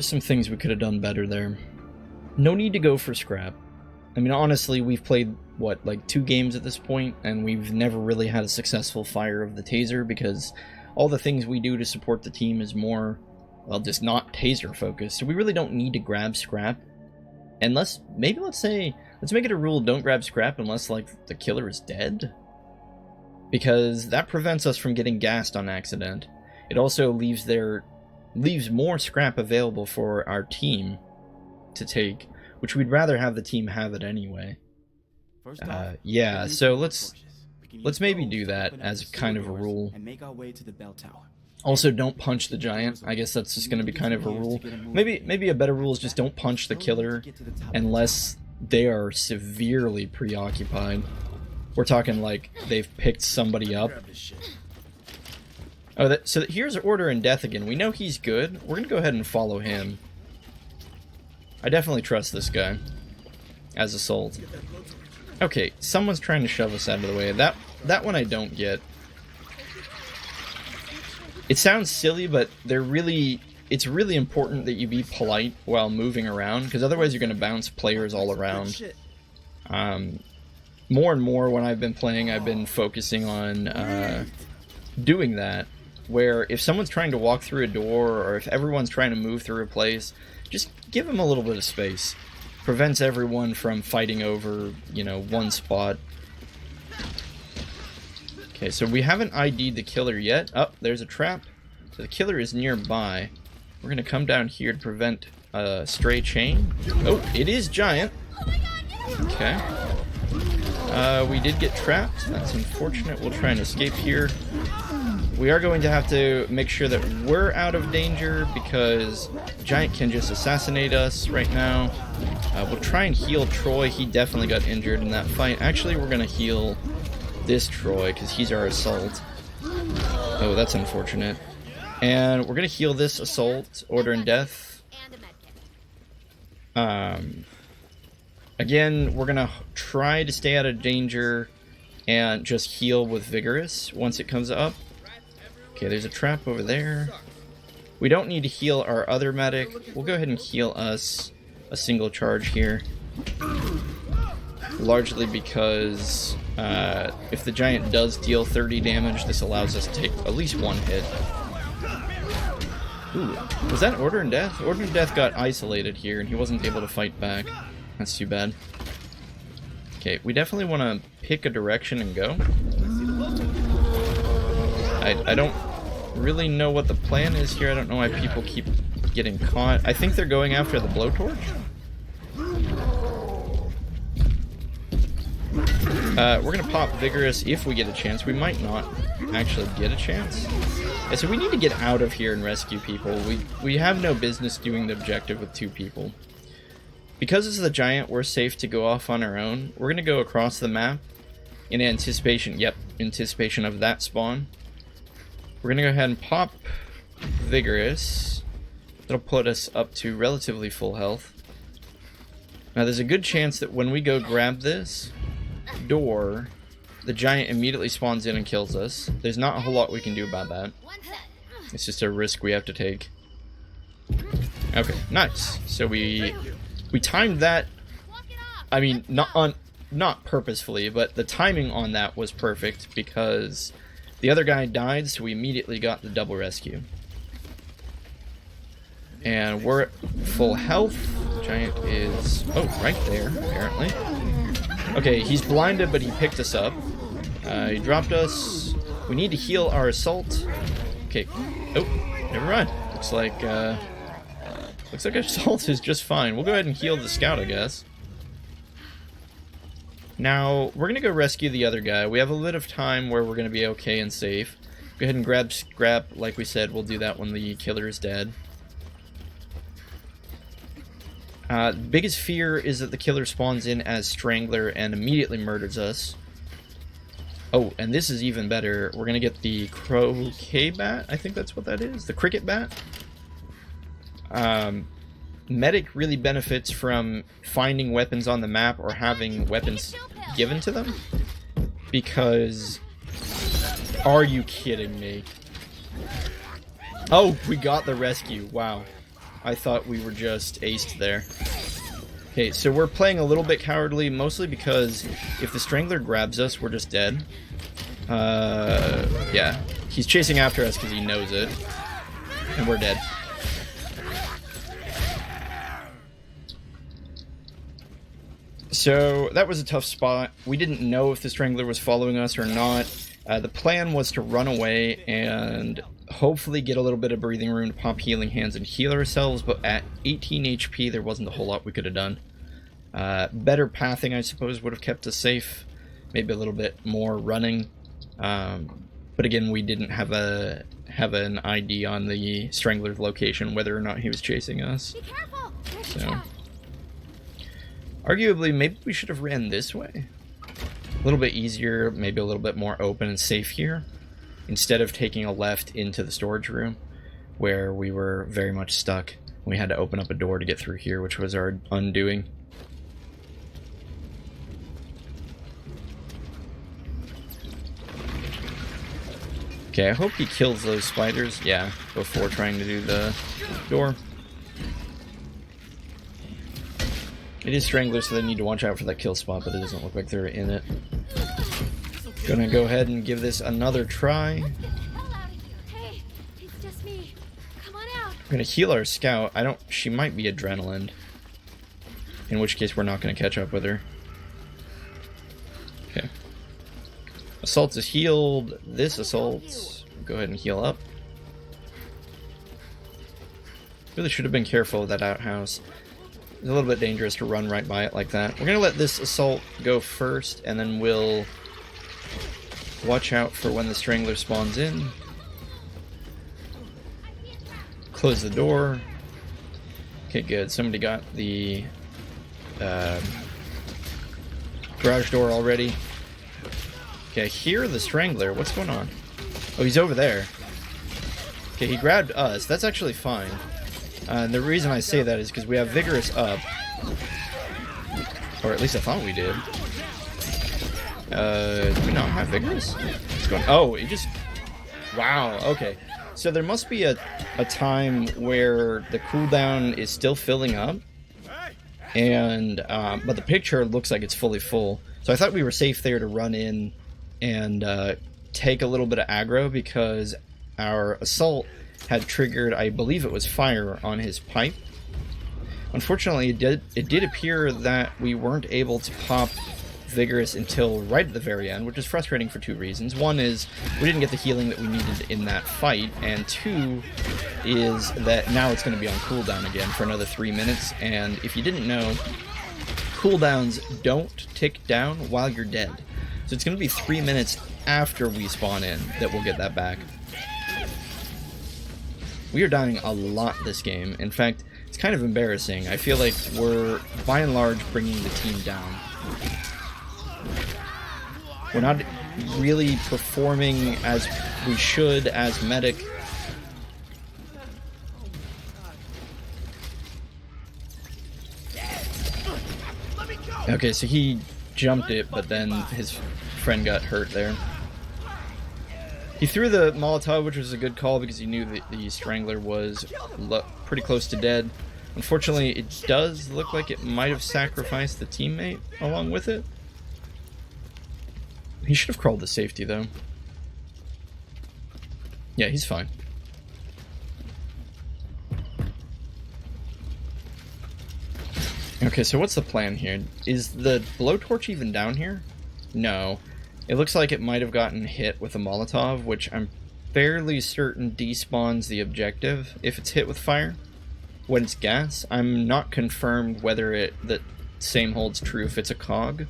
some things we could have done better there? No need to go for scrap. I mean, honestly, we've played, what, like 2 games at this point, and we've never really had a successful fire of the taser because all the things we do to support the team is more, well, just not taser focused. So we really don't need to grab scrap. Unless, maybe let's make it a rule, don't grab scrap unless, like, the killer is dead. Because that prevents us from getting gassed on accident. It also leaves more scrap available for our team to take, which we'd rather have the team have it anyway. Yeah, so let's maybe do that as kind of a rule. Also, don't punch the giant. I guess that's just going to be kind of a rule. Maybe a better rule is just don't punch the killer unless they are severely preoccupied. We're talking like they've picked somebody up. Oh, so here's Order and Death again. We know he's good. We're going to go ahead and follow him. I definitely trust this guy as Assault. Okay, someone's trying to shove us out of the way. That one I don't get. It sounds silly, but it's really important that you be polite while moving around, because otherwise you're going to bounce players all around. More and more when I've been playing, I've been focusing on doing that, where if someone's trying to walk through a door, or if everyone's trying to move through a place, just give them a little bit of space. Prevents everyone from fighting over, you know, one spot. Okay, so we haven't ID'd the killer yet. Oh, there's a trap. So the killer is nearby. We're gonna come down here to prevent a stray chain. Oh, it is giant. Okay. We did get trapped. That's unfortunate. We'll try and escape here. We are going to have to make sure that we're out of danger because Giant can just assassinate us right now. We'll try and heal Troy. He definitely got injured in that fight. Actually, we're going to heal this Troy because he's our Assault. Oh, that's unfortunate. And we're going to heal this Assault, Order and Death. Again, we're going to try to stay out of danger and just heal with Vigorous once it comes up. Okay, there's a trap over there. We don't need to heal our other medic. We'll go ahead and heal us a single charge here. Largely because if the giant does deal 30 damage, this allows us to take at least 1 hit. Ooh, was that Order and Death? Order and Death got isolated here and he wasn't able to fight back. That's too bad. Okay, we definitely want to pick a direction and go. I don't really know what the plan is here. I don't know why people keep getting caught. I think they're going after the blowtorch. We're gonna pop Vigorous if we get a chance. We might not actually get a chance. And so we need to get out of here and rescue people. We have no business doing the objective with 2 people. Because it's the giant, we're safe to go off on our own. We're gonna go across the map in anticipation of that spawn. We're gonna go ahead and pop Vigorous. That'll put us up to relatively full health. Now there's a good chance that when we go grab this door, the giant immediately spawns in and kills us. There's not a whole lot we can do about that. It's just a risk we have to take. Okay, nice. So we timed that. I mean, not purposefully, but the timing on that was perfect because the other guy died, so we immediately got the double rescue. And we're at full health. Giant is, oh, right there, apparently. Okay, he's blinded, but he picked us up. He dropped us. We need to heal our Assault. Okay. Oh, never mind. Looks like Assault is just fine. We'll go ahead and heal the Scout, I guess. Now, we're going to go rescue the other guy. We have a bit of time where we're going to be okay and safe. Go ahead and grab scrap. Like we said, we'll do that when the killer is dead. Biggest fear is that the killer spawns in as Strangler and immediately murders us. Oh, and this is even better. We're gonna get the croquet bat. I think that's what that is. The cricket bat. Medic really benefits from finding weapons on the map or having weapons given to them. Because... Are you kidding me? Oh, we got the rescue. Wow. I thought we were just aced there. Okay, so we're playing a little bit cowardly, mostly because if the Strangler grabs us, we're just dead. Yeah. He's chasing after us because he knows it. And we're dead. So, that was a tough spot. We didn't know if the Strangler was following us or not. The plan was to run away and hopefully get a little bit of breathing room to pop healing hands and heal ourselves, but at 18 HP there wasn't a whole lot we could have done. Better pathing, I suppose, would have kept us safe. Maybe a little bit more running. But again, we didn't have an ID on the Strangler's location, whether or not he was chasing us. Be careful. So, arguably, maybe we should have ran this way. A little bit easier, maybe a little bit more open and safe here, instead of taking a left into the storage room, where we were very much stuck. We had to open up a door to get through here, which was our undoing. Okay, I hope he kills those spiders, yeah, before trying to do the door. It is Strangler, so they need to watch out for that kill spot, but it doesn't look like they're in it. Gonna go ahead and give this another try. Hey, it's just me. Come on out. We're gonna heal our scout. She might be adrenaline. In which case we're not gonna catch up with her. Okay. Assault is healed. This assault. Go ahead and heal up. Really should have been careful with that outhouse. It's a little bit dangerous to run right by it like that. We're gonna let this assault go first, and then we'll watch out for when the Strangler spawns in. Close the door. Okay, good. Somebody got the garage door already. Okay, I hear the Strangler. What's going on? Oh, he's over there. Okay, he grabbed us. That's actually fine. And the reason I say that is because we have Vigorous up. Or at least I thought we did. Do we not have Vigorous? What's going on? Oh, he just... Wow, okay. So there must be a time where the cooldown is still filling up. And, but the picture looks like it's fully full. So I thought we were safe there to run in and take a little bit of aggro because our assault had triggered, I believe it was fire on his pipe. Unfortunately, it did appear that we weren't able to pop Vigorous until right at the very end, which is frustrating for two reasons. One is we didn't get the healing that we needed in that fight, and two is that now it's going to be on cooldown again for another 3 minutes, and if you didn't know, cooldowns don't tick down while you're dead. So it's going to be 3 minutes after we spawn in that we'll get that back. We are dying a lot this game. In fact, it's kind of embarrassing. I feel like we're, by and large, bringing the team down. We're not really performing as we should as medic. Okay, so he jumped it, but then his friend got hurt there. He threw the Molotov, which was a good call because he knew that the Strangler was pretty close to dead. Unfortunately, it does look like it might have sacrificed the teammate along with it. He should have crawled to safety, though. Yeah, he's fine. Okay, so what's the plan here? Is the blowtorch even down here? No. It looks like it might have gotten hit with a Molotov, which I'm fairly certain despawns the objective if it's hit with fire. When it's gas, I'm not confirmed whether the same holds true if it's a cog.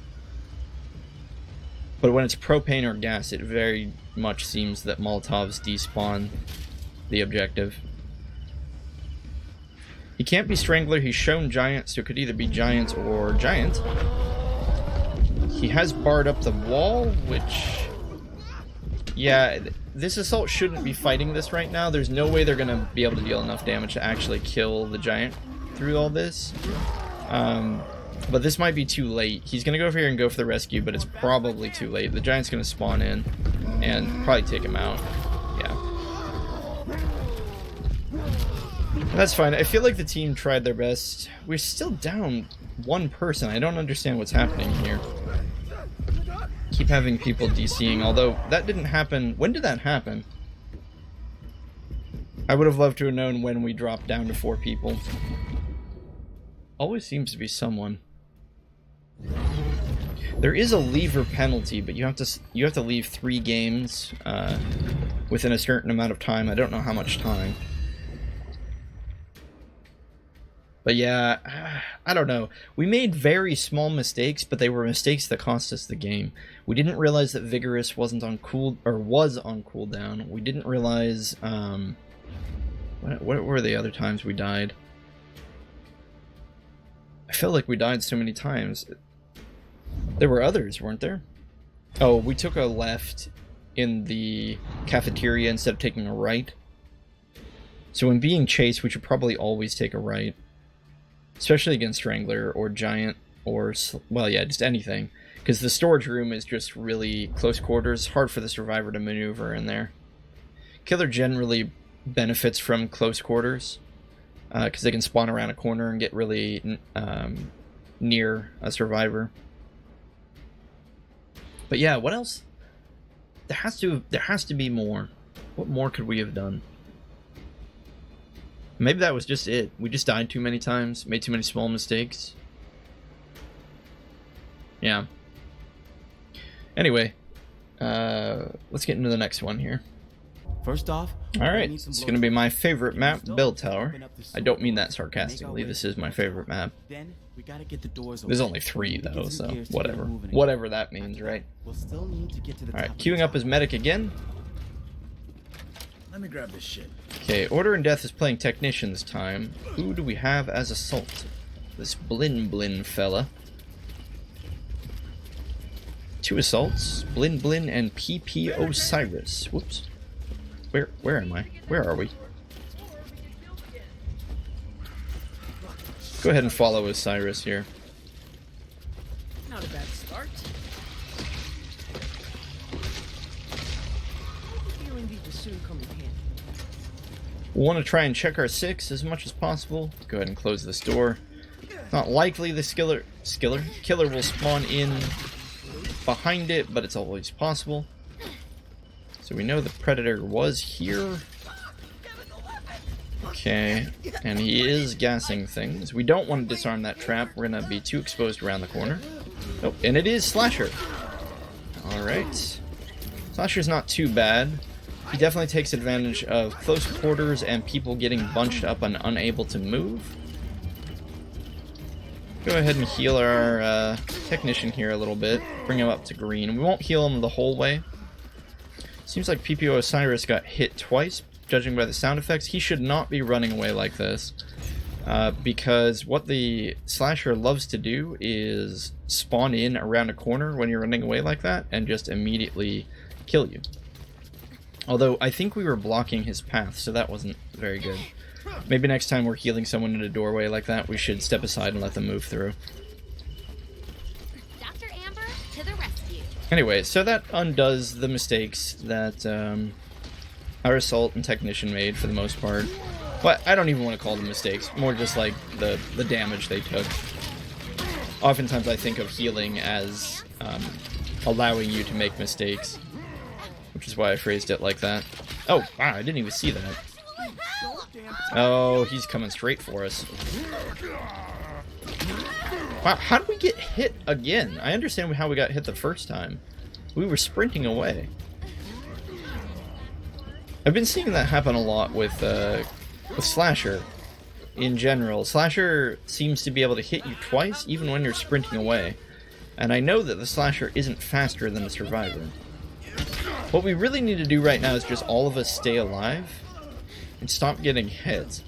But when it's propane or gas, it very much seems that Molotovs despawn the objective. He can't be Strangler. He's shown Giant, so it could either be Giant or Giant. He has barred up the wall, which... Yeah, this Assault shouldn't be fighting this right now. There's no way they're going to be able to deal enough damage to actually kill the Giant through all this. But this might be too late. He's going to go over here and go for the rescue, but it's probably too late. The Giant's going to spawn in and probably take him out. Yeah. That's fine. I feel like the team tried their best. We're still down one person. I don't understand what's happening here. Keep having people DCing, although that didn't happen. When did that happen? I would have loved to have known when we dropped down to 4 people. Always seems to be someone. There is a leaver penalty, but you have to leave 3 games within a certain amount of time. I don't know how much time. But yeah, I don't know. We made very small mistakes, but they were mistakes that cost us the game. We didn't realize that Vigorous wasn't on was on cooldown. We didn't realize what were the other times we died? I felt like we died so many times. There were others, weren't there? Oh, we took a left in the cafeteria instead of taking a right. So when being chased, we should probably always take a right. Especially against Strangler or Giant or, well, yeah, just anything. Because the storage room is just really close quarters. Hard for the survivor to maneuver in there. Killer generally benefits from close quarters. Because they can spawn around a corner and get really near a survivor. But yeah, what else? There has to be more. What more could we have done? Maybe that was just it. We just died too many times, made too many small mistakes. Yeah. Anyway, let's get into the next one here. First off, alright, it's going to be my favorite map, Bell Tower. I don't mean that sarcastically, this is my favorite map. There's only 3 though, so whatever. Whatever that means, right? Alright, queuing up as medic again. Let me grab this shit. Okay, Order and Death is playing Technician this time. Who do we have as Assault? This Blin Blin fella. 2 Assaults, Blin Blin and PP Osiris. Whoops. Where am I? Where are we? Go ahead and follow Osiris here. Not a bad start. Feeling these will soon come in handy. We'll want to try and check our 6 as much as possible. Go ahead and close this door. Not likely the killer will spawn in behind it, but it's always possible. So we know the Predator was here. Okay, and he is gassing things. We don't want to disarm that trap. We're going to be too exposed around the corner. Oh, and it is Slasher. Alright. Slasher's not too bad. He definitely takes advantage of close quarters and people getting bunched up and unable to move. Go ahead and heal our technician here a little bit. Bring him up to green. We won't heal him the whole way. Seems like PPO Osiris got hit twice, judging by the sound effects. He should not be running away like this. Because what the Slasher loves to do is spawn in around a corner when you're running away like that and just immediately kill you. Although I think we were blocking his path, so that wasn't very good. Maybe next time we're healing someone in a doorway like that, we should step aside and let them move through. Dr. Amber to the rescue. Anyway, so that undoes the mistakes that our Assault and Technician made for the most part. But I don't even want to call them mistakes, more just like the damage they took. Oftentimes I think of healing as allowing you to make mistakes, which is why I phrased it like that. Oh, wow, I didn't even see that. Oh, he's coming straight for us. Wow, how did we get hit again? I understand how we got hit the first time. We were sprinting away. I've been seeing that happen a lot with Slasher in general. Slasher seems to be able to hit you twice, even when you're sprinting away. And I know that the Slasher isn't faster than the Survivor. What we really need to do right now is just all of us stay alive and stop getting hit.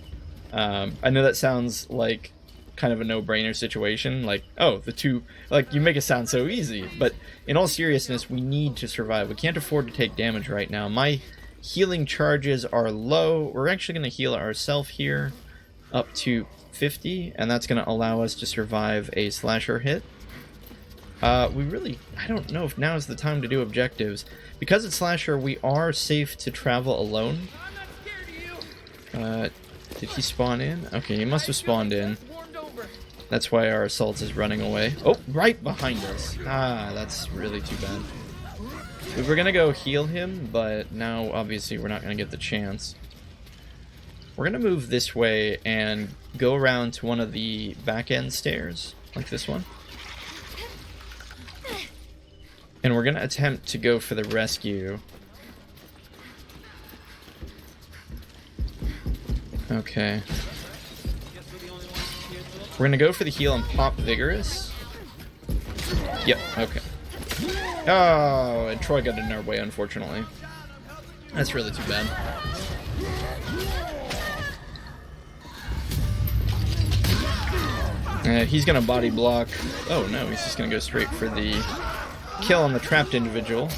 I know that sounds like kind of a no-brainer situation, like, oh, the two, like, you make it sound so easy, but in all seriousness, we need to survive. We can't afford to take damage right now. My healing charges are low. We're actually going to heal ourselves here up to 50, and that's going to allow us to survive a slasher hit. I don't know if now is the time to do objectives. Because it's slasher, we are safe to travel alone. Did he spawn in? Okay, he must have spawned in. That's why our assault is running away. Oh, right behind us. Ah, that's really too bad. We were gonna go heal him, but now obviously we're not gonna get the chance. We're gonna move this way and go around to one of the back end stairs, like this one. And we're gonna attempt to go for the rescue. Okay. We're gonna go for the heal and pop Vigorous. Yep, okay. Oh, and Troy got in our way, unfortunately. That's really too bad. He's gonna body block. Oh no, he's just gonna go straight for the kill on the trapped individual.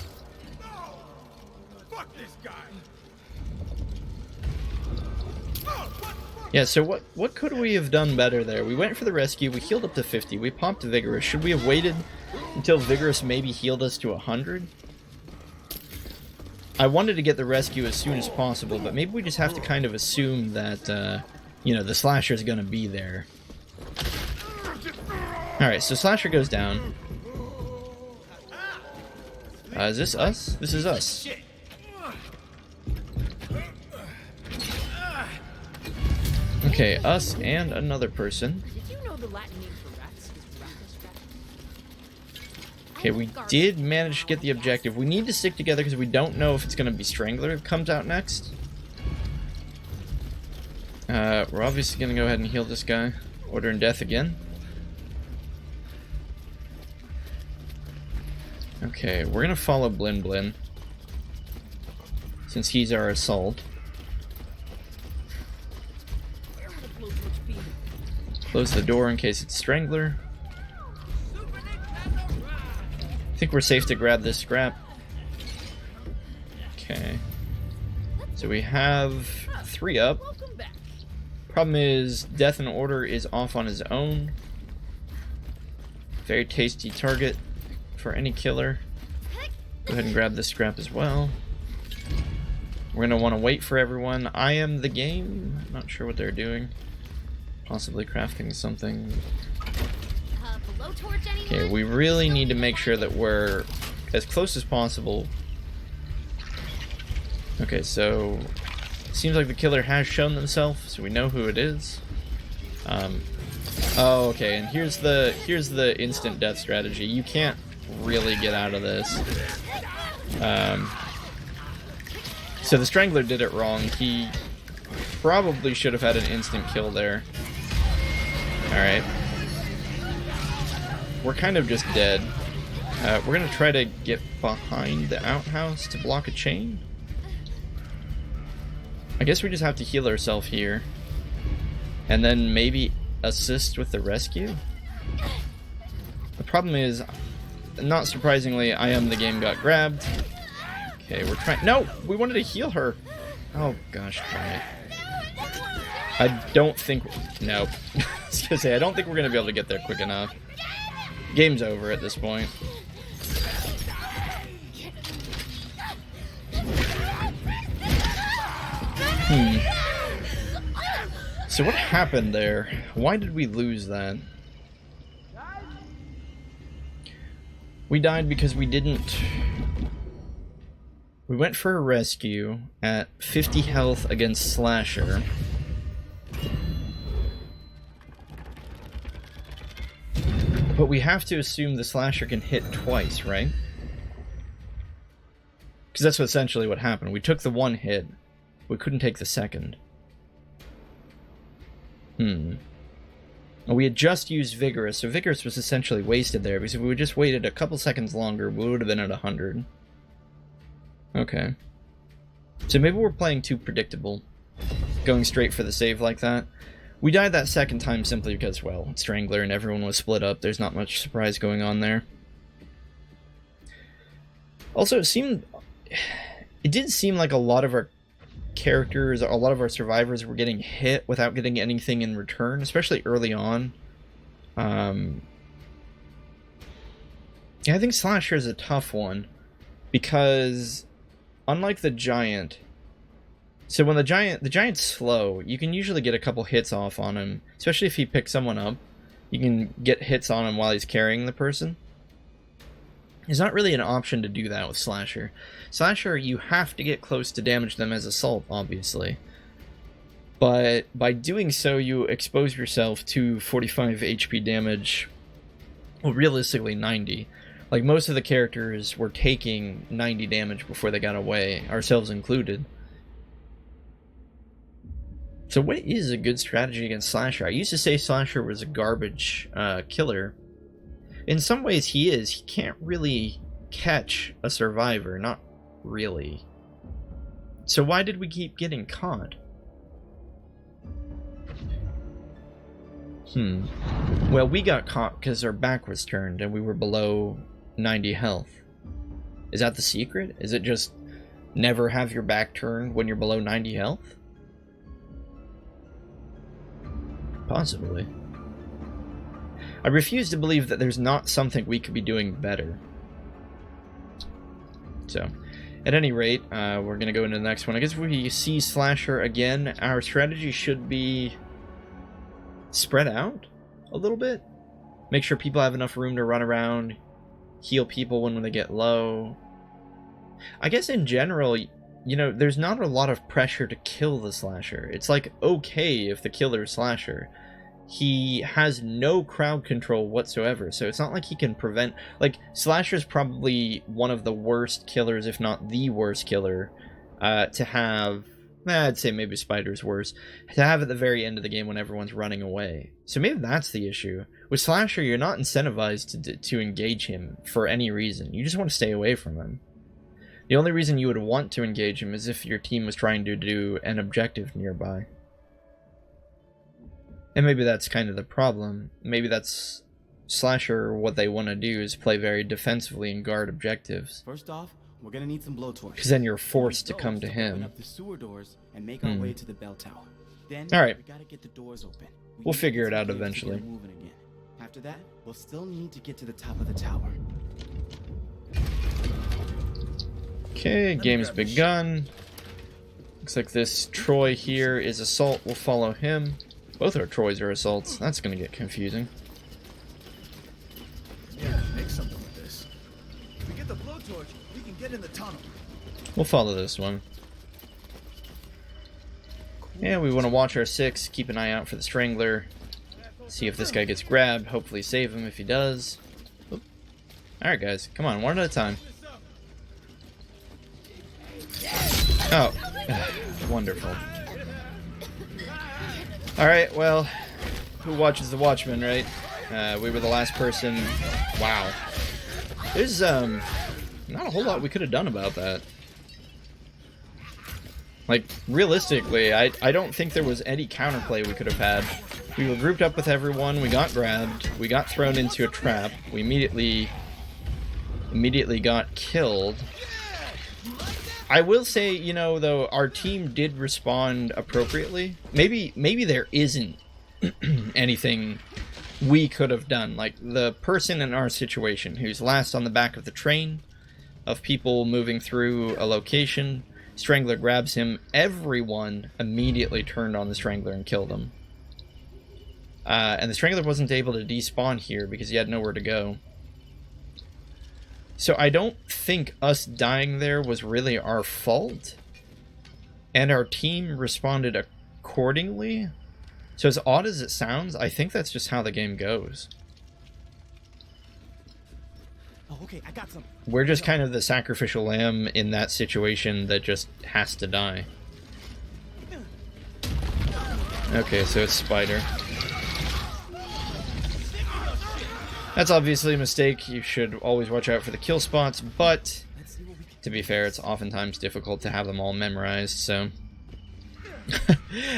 Yeah, so what could we have done better there? We went for the rescue, we healed up to 50, we popped Vigorous. Should we have waited until Vigorous maybe healed us to 100? I wanted to get the rescue as soon as possible, but maybe we just have to kind of assume that, you know, the slasher's gonna be there. Alright, so slasher goes down. Is this us? This is us. Okay, us and another person. Okay, we did manage to get the objective. We need to stick together because we don't know if it's going to be Strangler that comes out next. We're obviously going to go ahead and heal this guy. Order and death again. Okay, we're going to follow Blin Blin, since he's our assault. Close the door in case it's Strangler. I think we're safe to grab this scrap. Okay. So we have 3 up. Problem is, Death and Order is off on his own. Very tasty target for any killer. Go ahead and grab this scrap as well. We're going to want to wait for everyone. I am the game. Not sure what they're doing. Possibly crafting something. Okay, we really need to make sure that we're as close as possible. Okay, so seems like the killer has shown themselves, so we know who it is. Oh, okay, and here's the instant death strategy. You can't really get out of this. So the Strangler did it wrong. He probably should have had an instant kill there. Alright. We're kind of just dead. We're gonna try to get behind the outhouse to block a chain. I guess we just have to heal ourselves here. And then maybe assist with the rescue? The problem is, not surprisingly, I am the game got grabbed. Okay, we're trying. No! We wanted to heal her! Oh gosh, darn it. I don't think. No. I was gonna say, I don't think we're gonna be able to get there quick enough. Game's over at this point. So what happened there? Why did we lose that? We died because we didn't... We went for a rescue at 50 health against Slasher. But we have to assume the Slasher can hit twice, right? Because that's essentially what happened. We took the one hit. We couldn't take the second. Well, we had just used Vigorous, so Vigorous was essentially wasted there, because if we would just waited a couple seconds longer, we would have been at 100. Okay. So maybe we're playing too predictable. going straight for the save like that. We died that second time simply because, well, it's Strangler and everyone was split up. There's not much surprise going on there. Also, it did seem like a lot of our characters, a lot of our survivors were getting hit without getting anything in return, especially early on. Yeah, I think Slasher is a tough one because unlike the Giant, so when the Giant's slow, you can usually get a couple hits off on him, especially if he picks someone up. You can get hits on him while he's carrying the person. There's not really an option to do that with Slasher. Slasher, you have to get close to damage them as assault, obviously. But by doing so, you expose yourself to 45 HP damage, well, realistically 90. Like, most of the characters were taking 90 damage before they got away, ourselves included. So what is a good strategy against Slasher? I used to say Slasher was a garbage killer. In some ways he is. He can't really catch a survivor. Not really. So why did we keep getting caught? Well, we got caught because our back was turned and we were below 90 health. Is that the secret? Is it just never have your back turned when you're below 90 health? Possibly. I refuse to believe that there's not something we could be doing better. So, at any rate, we're going to go into the next one. I guess if we see Slasher again, our strategy should be spread out a little bit. Make sure people have enough room to run around, heal people when they get low. I guess in general, you know, there's not a lot of pressure to kill the Slasher. It's like okay if the killer's Slasher. He has no crowd control whatsoever, so it's not like he can prevent... Like, Slasher's probably one of the worst killers, if not the worst killer, to have... I'd say maybe Spider's worse. To have at the very end of the game when everyone's running away. So maybe that's the issue. With Slasher, you're not incentivized to engage him for any reason. You just want to stay away from him. The only reason you would want to engage him is if your team was trying to do an objective nearby. And maybe that's kind of the problem. Maybe that's Slasher, what they want to do is play very defensively and guard objectives. First off, we're gonna need some blowtorches. Because then you're forced to come to him. Open up the sewer doors and make our way to the bell tower. Then Alright. we gotta get the doors open. We'll figure it out eventually. Moving again. After that, we'll still need to get to the top of the tower. Okay, game's begun. Looks like this Troy here is assault. We'll follow him. Both our Troys are assaults. That's gonna get confusing. Yeah, make something with this. If we get the blowtorch, we can get in the tunnel. We'll follow this one. Yeah, we want to watch our 6, keep an eye out for the Strangler. See if this guy gets grabbed, hopefully save him if he does. Alright guys, come on, one at a time. Oh, wonderful. Alright, well, who watches the Watchmen, right? We were the last person. Wow. There's, not a whole lot we could have done about that. Like, realistically, I don't think there was any counterplay we could have had. We were grouped up with everyone, we got grabbed, we got thrown into a trap, we immediately got killed. I will say, you know, though, our team did respond appropriately. Maybe there isn't anything we could have done. Like, the person in our situation who's last on the back of the train of people moving through a location, Strangler grabs him, everyone immediately turned on the Strangler and killed him. And the Strangler wasn't able to despawn here because he had nowhere to go. So I don't think us dying there was really our fault. And our team responded accordingly. So as odd as it sounds, I think that's just how the game goes. Oh, okay, I got some. We're just kind of the sacrificial lamb in that situation that just has to die. Okay, so it's Spider. That's obviously a mistake. You should always watch out for the kill spots, but to be fair, it's oftentimes difficult to have them all memorized, so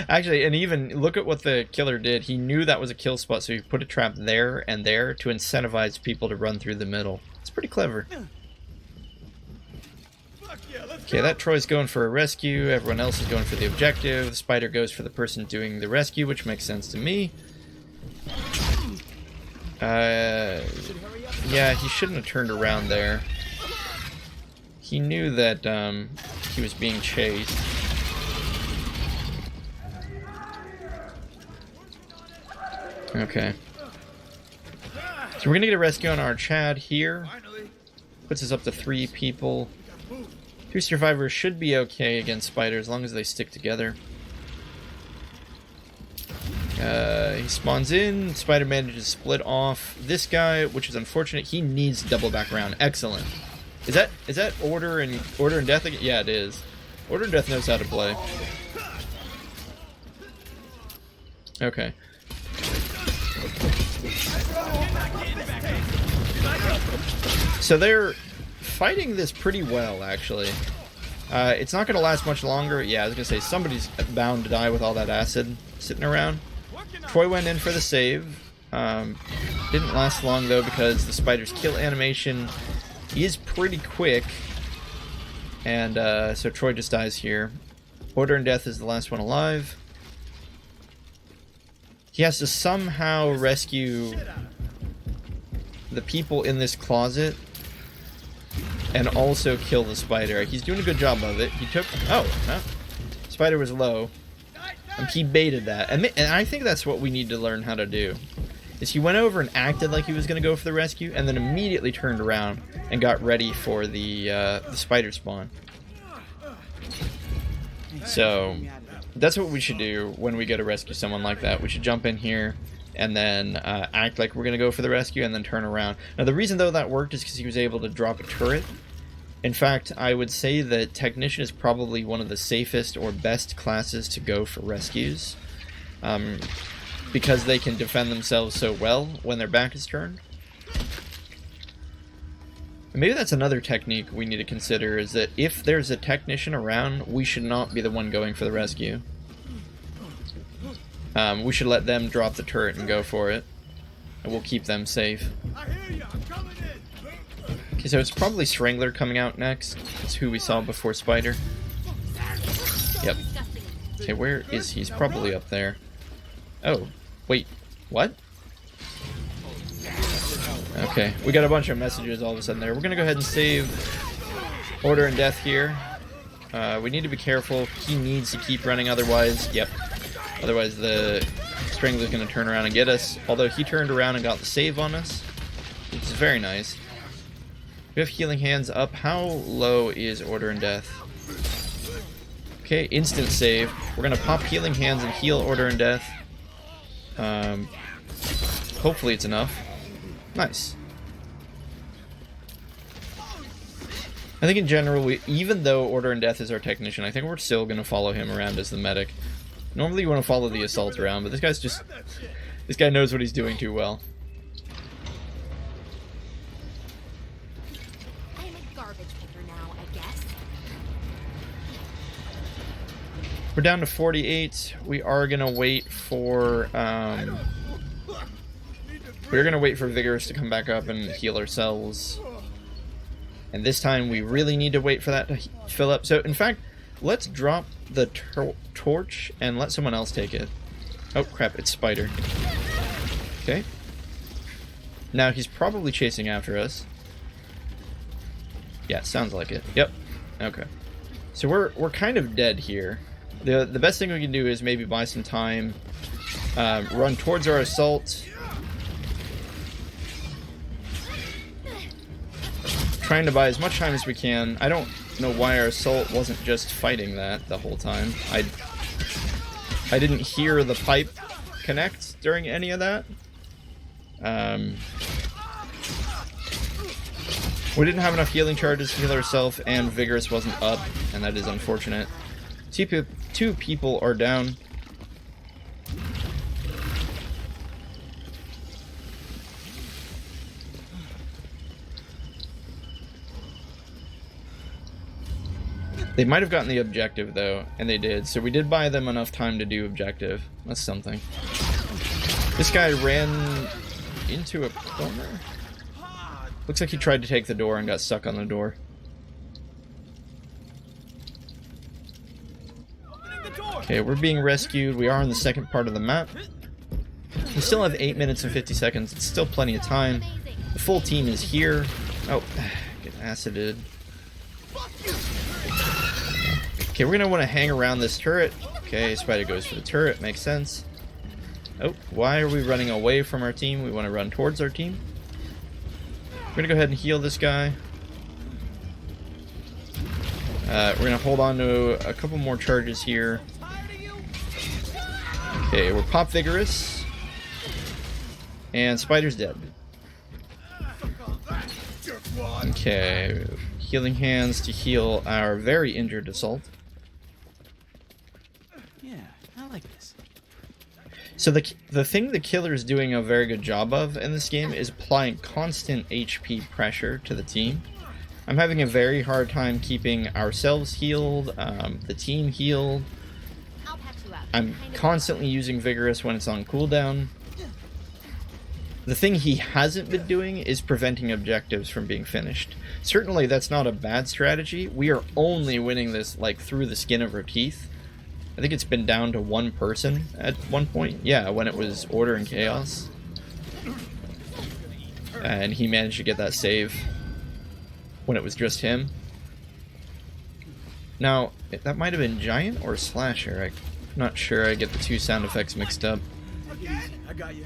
Actually, and even look at what the killer did. He knew that was a kill spot, so he put a trap there and there to incentivize people to run through the middle. It's pretty clever. Okay, that Troy's going for a rescue. Everyone else is going for the objective. The spider goes for the person doing the rescue, which makes sense to me. Yeah, he shouldn't have turned around there. He knew that he was being chased. Okay. So we're gonna get a rescue on our Chad here. Puts us up to 3 people. 2 survivors should be okay against spiders as long as they stick together. He spawns in. Spider manages to split off this guy, which is unfortunate. He needs to double back around. Excellent. Is that Order and Death again? Yeah, it is. Order and Death knows how to play. Okay. So they're fighting this pretty well, actually. It's not going to last much longer. Yeah, I was going to say, somebody's bound to die with all that acid sitting around. Troy went in for the save. Didn't last long, though, because the spider's kill animation is pretty quick. And so Troy just dies here. Order and Death is the last one alive. He has to somehow rescue the people in this closet and also kill the spider. He's doing a good job of it. He took... Oh, no. Spider was low. He baited that. And I think that's what we need to learn how to do. Is he went over and acted like he was going to go for the rescue, and then immediately turned around and got ready for the spider spawn. So that's what we should do when we go to rescue someone like that. We should jump in here and then act like we're going to go for the rescue and then turn around. Now, the reason, though, that worked is because he was able to drop a turret. In fact, I would say that Technician is probably one of the safest or best classes to go for rescues. Because they can defend themselves so well when their back is turned. And maybe that's another technique we need to consider, is that if there's a Technician around, we should not be the one going for the rescue. We should let them drop the turret and go for it. And we'll keep them safe. Okay, so it's probably Strangler coming out next. It's who we saw before Spider. Yep. Okay, where is he? He's probably up there. Oh, wait. What? Okay, we got a bunch of messages all of a sudden there. We're gonna go ahead and save Order and Death here. We need to be careful. He needs to keep running, otherwise... Yep. Otherwise the Strangler's gonna turn around and get us. Although he turned around and got the save on us, which is very nice. We have Healing Hands up. How low is Order and Death? Okay, instant save. We're gonna pop Healing Hands and heal Order and Death. Hopefully it's enough. Nice. I think in general, even though Order and Death is our Technician, I think we're still gonna follow him around as the medic. Normally you want to follow the Assault around, but this guy's just... This guy knows what he's doing too well. I'm a garbage picker now, I guess. We're down to 48. We are gonna wait for we're gonna wait for Vigorous to come back up and heal ourselves. And this time we really need to wait for that to fill up. So in fact, let's drop the torch and let someone else take it. Oh crap, it's Spider. Okay. Now he's probably chasing after us. Yeah, sounds like it. Yep. Okay. So we're kind of dead here. The best thing we can do is maybe buy some time, run towards our assault, trying to buy as much time as we can. I don't know why our assault wasn't just fighting that the whole time. I didn't hear the pipe connect during any of that. We didn't have enough healing charges to heal ourselves, and Vigorous wasn't up, and that is unfortunate. Two people are down. They might have gotten the objective, though, and they did. So we did buy them enough time to do objective. That's something. This guy ran into a corner. Looks like he tried to take the door and got stuck on the door. Okay, we're being rescued. We are on the second part of the map. We still have 8 minutes and 50 seconds. It's still plenty of time. The full team is here. Oh, get acided. Okay, we're going to want to hang around this turret. Okay, Spider goes for the turret. Makes sense. Oh, why are we running away from our team? We want to run towards our team. We're going to go ahead and heal this guy. We're going to hold on to a couple more charges here. Okay, we're Pop Vigorous. And Spider's dead. Okay, healing hands to heal our very injured Assault. Yeah, I like this. So the thing the killer is doing a very good job of in this game is applying constant HP pressure to the team. I'm having a very hard time keeping ourselves healed, the team healed. I'm constantly using Vigorous when it's on cooldown. The thing he hasn't been doing is preventing objectives from being finished. Certainly that's not a bad strategy. We are only winning this like through the skin of our teeth. I think it's been down to one person at one point. Yeah, when it was Order and Chaos. And he managed to get that save when it was just him. Now, that might have been Giant or Slasher. I'm not sure. I get the two sound effects mixed up. I got you.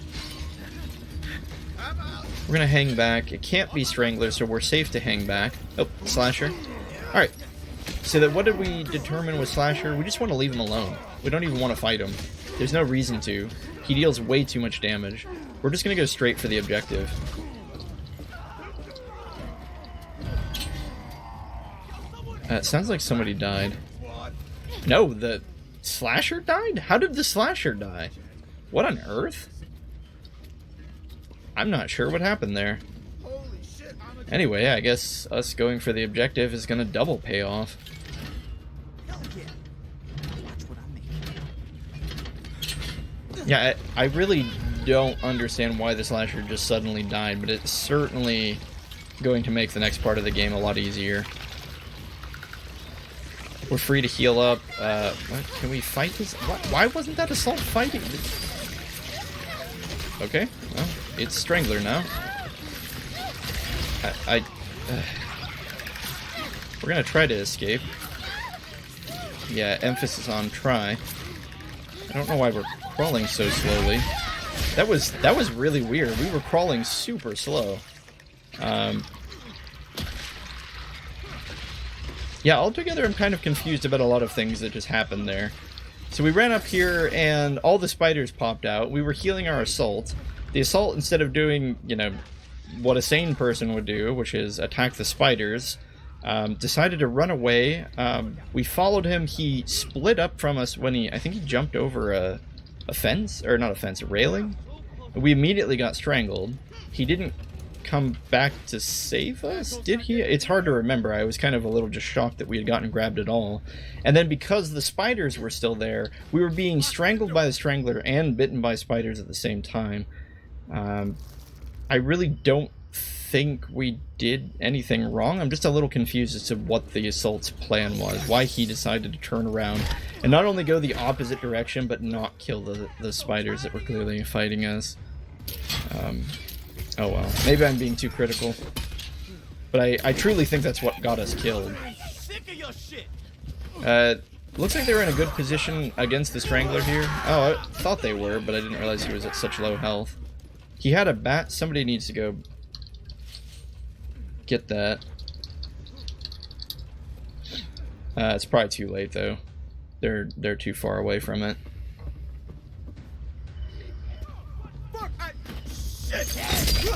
We're gonna hang back. It can't be Strangler, so we're safe to hang back. Oh, Slasher. Alright. So that what did we determine with Slasher? We just want to leave him alone. We don't even want to fight him. There's no reason to. He deals way too much damage. We're just gonna go straight for the objective. It sounds like somebody died. No, the Slasher died? How did the Slasher die? What on earth? I'm not sure what happened there. Anyway, I guess us going for the objective is gonna double pay off. Yeah, I really don't understand why the Slasher just suddenly died, but it's certainly going to make the next part of the game a lot easier. We're free to heal up. What? Can we fight this? Why wasn't that Assault fighting? Okay, well, it's Strangler now. We're gonna try to escape. Yeah, emphasis on try. I don't know why we're crawling so slowly. That was really weird. We were crawling super slow. Yeah, altogether I'm kind of confused about a lot of things that just happened there. So we ran up here and all the spiders popped out. We were healing our Assault. The Assault, instead of doing, you know, what a sane person would do, which is attack the spiders, decided to run away. We followed him. He split up from us when I think he jumped over a fence, or not a fence, a railing. We immediately got strangled. He didn't come back to save us, did he? It's hard to remember. I was kind of a little just shocked that we had gotten grabbed at all. And then because the spiders were still there, we were being strangled by the Strangler and bitten by spiders at the same time. I really don't think we did anything wrong. I'm just a little confused as to what the Assault's plan was, why he decided to turn around and not only go the opposite direction, but not kill the spiders that were clearly fighting us. Oh well, maybe I'm being too critical, but I truly think that's what got us killed. Looks like they were in a good position against the Strangler here. Oh, I thought they were, but I didn't realize he was at such low health. He had a bat. Somebody needs to go get that. It's probably too late though. They're too far away from it.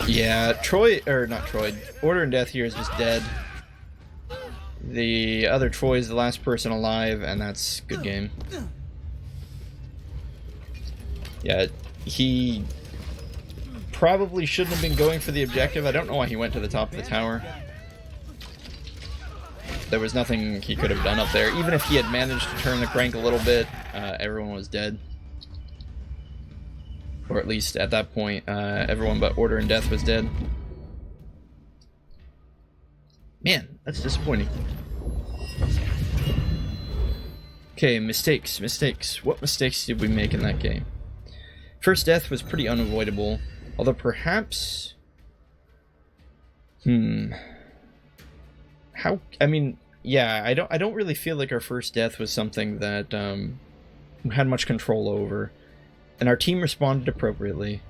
Yeah, Order and Death here is just dead. The other Troy is the last person alive, and that's good game. Yeah, he probably shouldn't have been going for the objective. I don't know why he went to the top of the tower. There was nothing he could have done up there. Even if he had managed to turn the crank a little bit, everyone was dead. Or at least at that point, everyone but Order and Death was dead. Man, that's disappointing. Okay, mistakes. What mistakes did we make in that game? First death was pretty unavoidable, although perhaps... How... I mean, yeah, I don't really feel like our first death was something that we had much control over, and our team responded appropriately.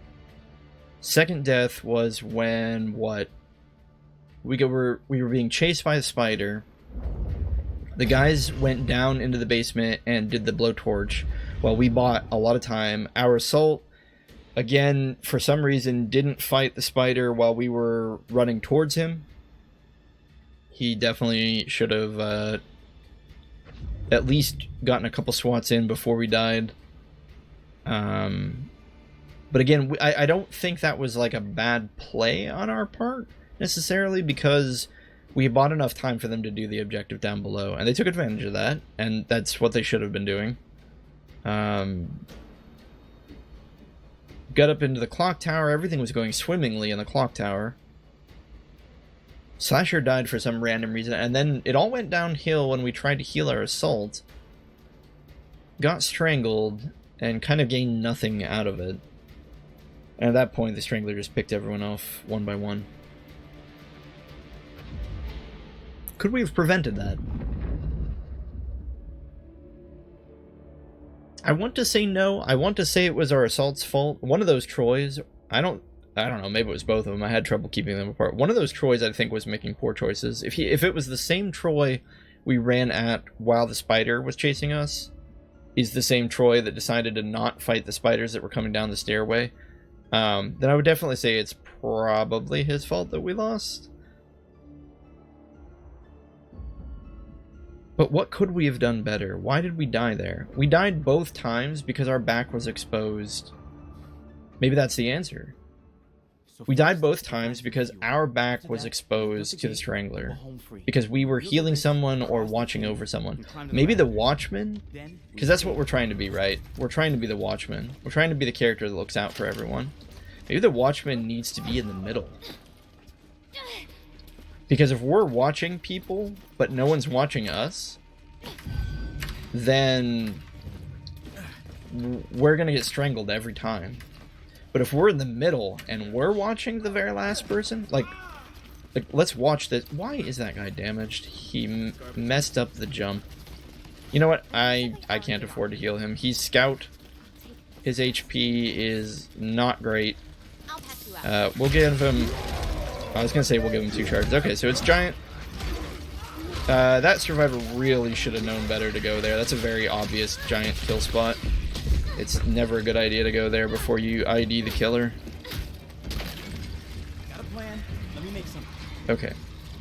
Second death was when, what? We were being chased by a spider. The guys went down into the basement and did the blowtorch while we bought a lot of time. Our assault, again, for some reason, didn't fight the spider while we were running towards him. He definitely should have at least gotten a couple swats in before we died. But again, I don't think that was like a bad play on our part, necessarily, because we bought enough time for them to do the objective down below, and they took advantage of that, and that's what they should have been doing. Got up into the clock tower, everything was going swimmingly in the clock tower. Slasher died for some random reason, and then it all went downhill when we tried to heal our assault. Got strangled, and kind of gained nothing out of it. And at that point, the Strangler just picked everyone off one by one. Could we have prevented that? I want to say no. I want to say it was our assault's fault. One of those Troys, I don't know, maybe it was both of them. I had trouble keeping them apart. One of those Troys, I think, was making poor choices. If it was the same Troy we ran at while the spider was chasing us, is the same Troy that decided to not fight the spiders that were coming down the stairway, then I would definitely say it's probably his fault that we lost. But what could we have done better? Why did we die there? We died both times because our back was exposed. Maybe that's the answer. We died both times because our back was exposed to the Strangler. Because we were healing someone or watching over someone. Maybe the Watchman? Because that's what we're trying to be, right? We're trying to be the Watchman. We're trying to be the character that looks out for everyone. Maybe the Watchman needs to be in the middle. Because if we're watching people, but no one's watching us, then we're going to get strangled every time. But if we're in the middle and we're watching the very last person, like let's watch this. Why is that guy damaged? He messed up the jump. You know what? I can't afford to heal him. He's Scout. His HP is not great. We'll give him... I was going to say we'll give him 2 charges. Okay, so it's Giant. That Survivor really should have known better to go there. That's a very obvious Giant kill spot. It's never a good idea to go there before you ID the killer. Got a plan. Let me make some. Okay.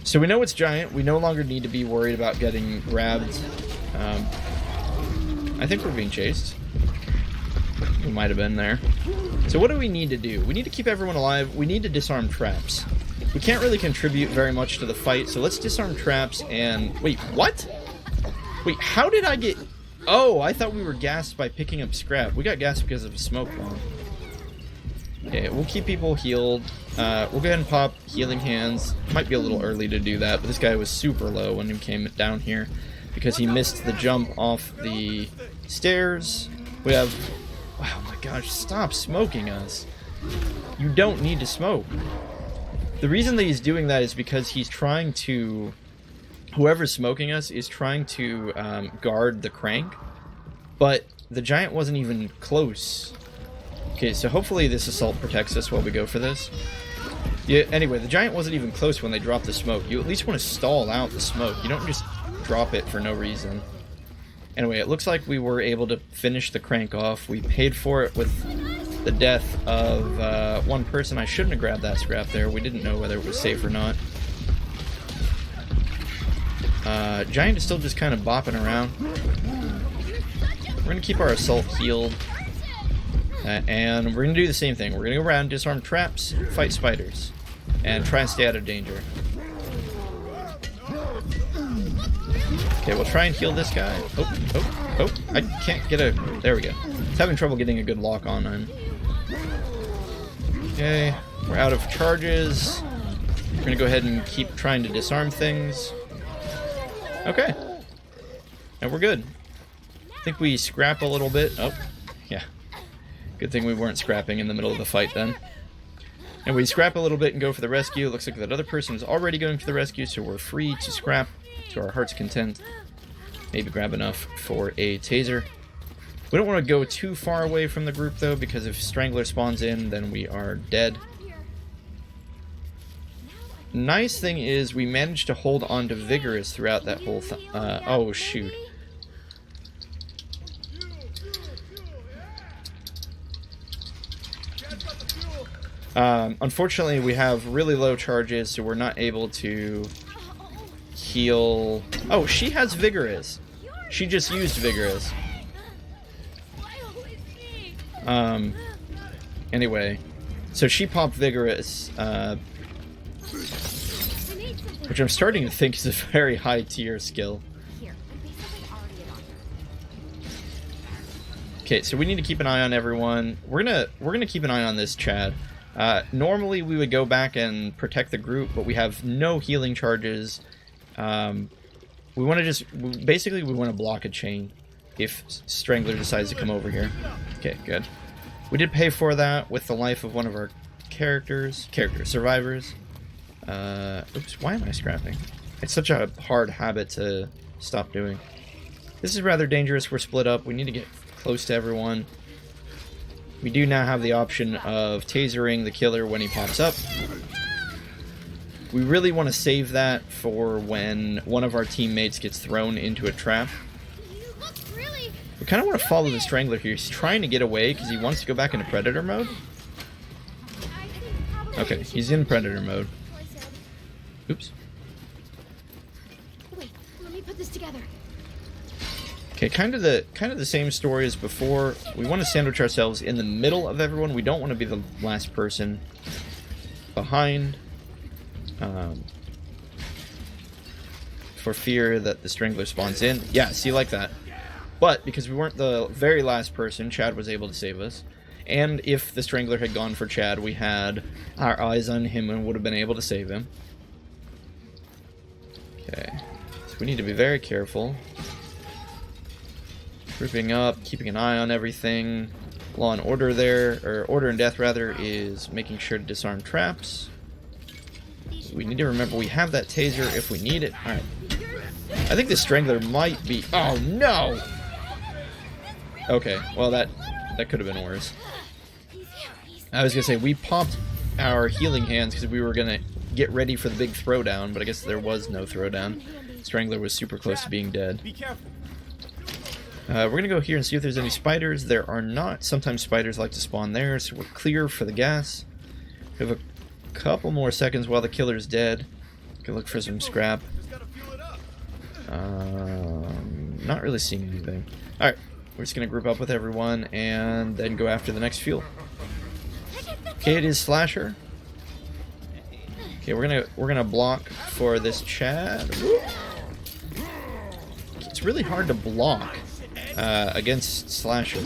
So we know it's Giant. We no longer need to be worried about getting grabbed. I think we're being chased. We might have been there. So what do we need to do? We need to keep everyone alive. We need to disarm traps. We can't really contribute very much to the fight, so let's disarm traps and... Wait, what? Wait, how did I get... Oh, I thought we were gassed by picking up scrap. We got gassed because of a smoke bomb. Okay, we'll keep people healed. We'll go ahead and pop healing hands. Might be a little early to do that, but this guy was super low when he came down here because he missed the jump off the stairs. We have... Oh my gosh, stop smoking us. You don't need to smoke. The reason that he's doing that is because he's trying to... Whoever's smoking us is trying to guard the crank, but the Giant wasn't even close. Okay, so hopefully this assault protects us while we go for this. Yeah, anyway, the Giant wasn't even close when they dropped the smoke. You at least want to stall out the smoke. You don't just drop it for no reason. Anyway, it looks like we were able to finish the crank off. We paid for it with the death of one person. I shouldn't have grabbed that scrap there. We didn't know whether it was safe or not. Giant is still just kind of bopping around. We're going to keep our assault healed. And we're going to do the same thing. We're going to go around, disarm traps, fight spiders, and try and stay out of danger. Okay, we'll try and heal this guy. Oh, I can't get a... There we go. It's having trouble getting a good lock on him. Okay, we're out of charges. We're gonna go ahead and keep trying to disarm things. Okay. And we're good. I think we scrap a little bit. Oh, yeah. Good thing we weren't scrapping in the middle of the fight then. And we scrap a little bit and go for the rescue. It looks like that other person is already going for the rescue, so we're free to scrap to our heart's content. Maybe grab enough for a taser. We don't want to go too far away from the group, though, because if Strangler spawns in, then we are dead. Nice thing is we managed to hold on to Vigorous throughout that whole oh, shoot. Unfortunately, we have really low charges, so we're not able to heal. Oh, she has Vigorous. She just used Vigorous. Anyway, so she popped Vigorous, which I'm starting to think is a very high tier skill. Okay, so we need to keep an eye on everyone. We're gonna keep an eye on this Chad. Normally we would go back and protect the group, but we have no healing charges. We want to just basically we want to block a chain if Strangler decides to come over here. Okay, good. We did pay for that with the life of one of our survivors. Oops, why am I scrapping? It's such a hard habit to stop doing. This is rather dangerous. We're split up. We need to get close to everyone. We do now have the option of tasering the killer when he pops up. We really want to save that for when one of our teammates gets thrown into a trap. We kind of want to follow the Strangler here. He's trying to get away because he wants to go back into Predator mode. Okay, he's in Predator mode. Oops. Wait, let me put this together. Okay, kind of the same story as before. We want to sandwich ourselves in the middle of everyone. We don't want to be the last person behind. For fear that the Strangler spawns in. Yeah, see, like that. But because we weren't the very last person, Chad was able to save us. And if the Strangler had gone for Chad, we had our eyes on him and would have been able to save him. Okay, so we need to be very careful. Grouping up, keeping an eye on everything. Law and Order there, or Order and Death rather, is making sure to disarm traps. We need to remember we have that taser if we need it. Alright. I think the Strangler might be... Oh, no! Okay, well that could have been worse. I was going to say, we popped our healing hands because we were going to get ready for the big throwdown, but I guess there was no throwdown. Strangler was super close to being dead. Be careful. We're going to go here and see if there's any spiders. There are not. Sometimes spiders like to spawn there, so we're clear for the gas. We have a couple more seconds while the killer's dead. We can look for some scrap. Not really seeing anything. Alright, we're just going to group up with everyone and then go after the next fuel. Okay, it is Slasher. Okay, we're gonna block for this Chad. It's really hard to block against Slasher.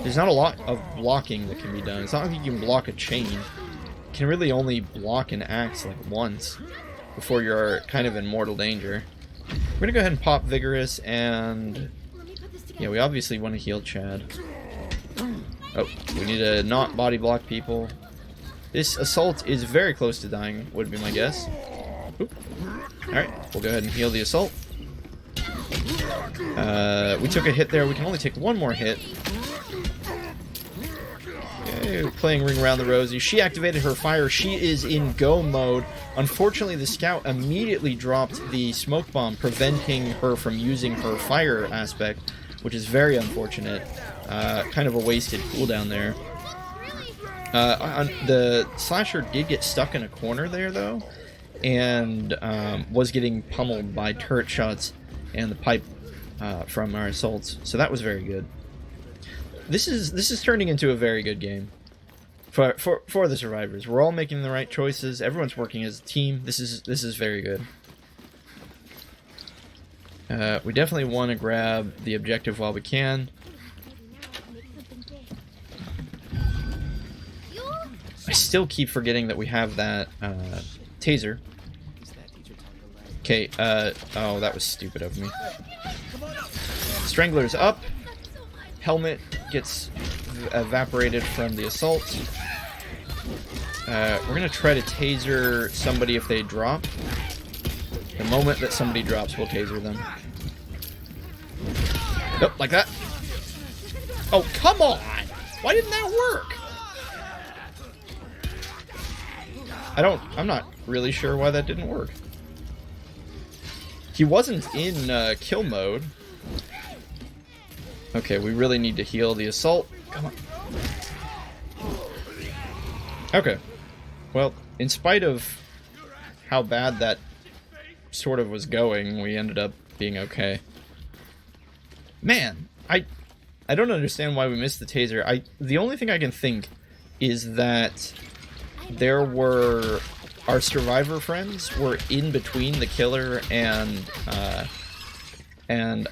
There's not a lot of blocking that can be done. It's not like you can block a chain. You can really only block an axe like once before you're kind of in mortal danger. We're gonna go ahead and pop Vigorous, and yeah, we obviously want to heal Chad. Oh, we need to not body block people. This assault is very close to dying, would be my guess. Alright, we'll go ahead and heal the assault. We took a hit there. We can only take one more hit. Okay, playing Ring Around the Rosie. She activated her fire. She is in go mode. Unfortunately, the scout immediately dropped the smoke bomb, preventing her from using her fire aspect, which is very unfortunate. Kind of a wasted cooldown there. The Slasher did get stuck in a corner there, though, and was getting pummeled by turret shots and the pipe from our assaults. So that was very good. This is turning into a very good game for the survivors. We're all making the right choices. Everyone's working as a team. This is very good. We definitely want to grab the objective while we can. I still keep forgetting that we have that taser. Okay, oh, that was stupid of me. Strangler's up. Helmet gets evaporated from the assault. We're gonna try to taser somebody if they drop. The moment that somebody drops, we'll taser them. Nope, like that. Oh, come on! Why didn't that work? I'm not really sure why that didn't work. He wasn't in kill mode. Okay, we really need to heal the assault. Come on. Okay. Well, in spite of how bad that sort of was going, we ended up being okay. Man, I don't understand why we missed the taser. The only thing I can think is that there were our survivor friends were in between the killer and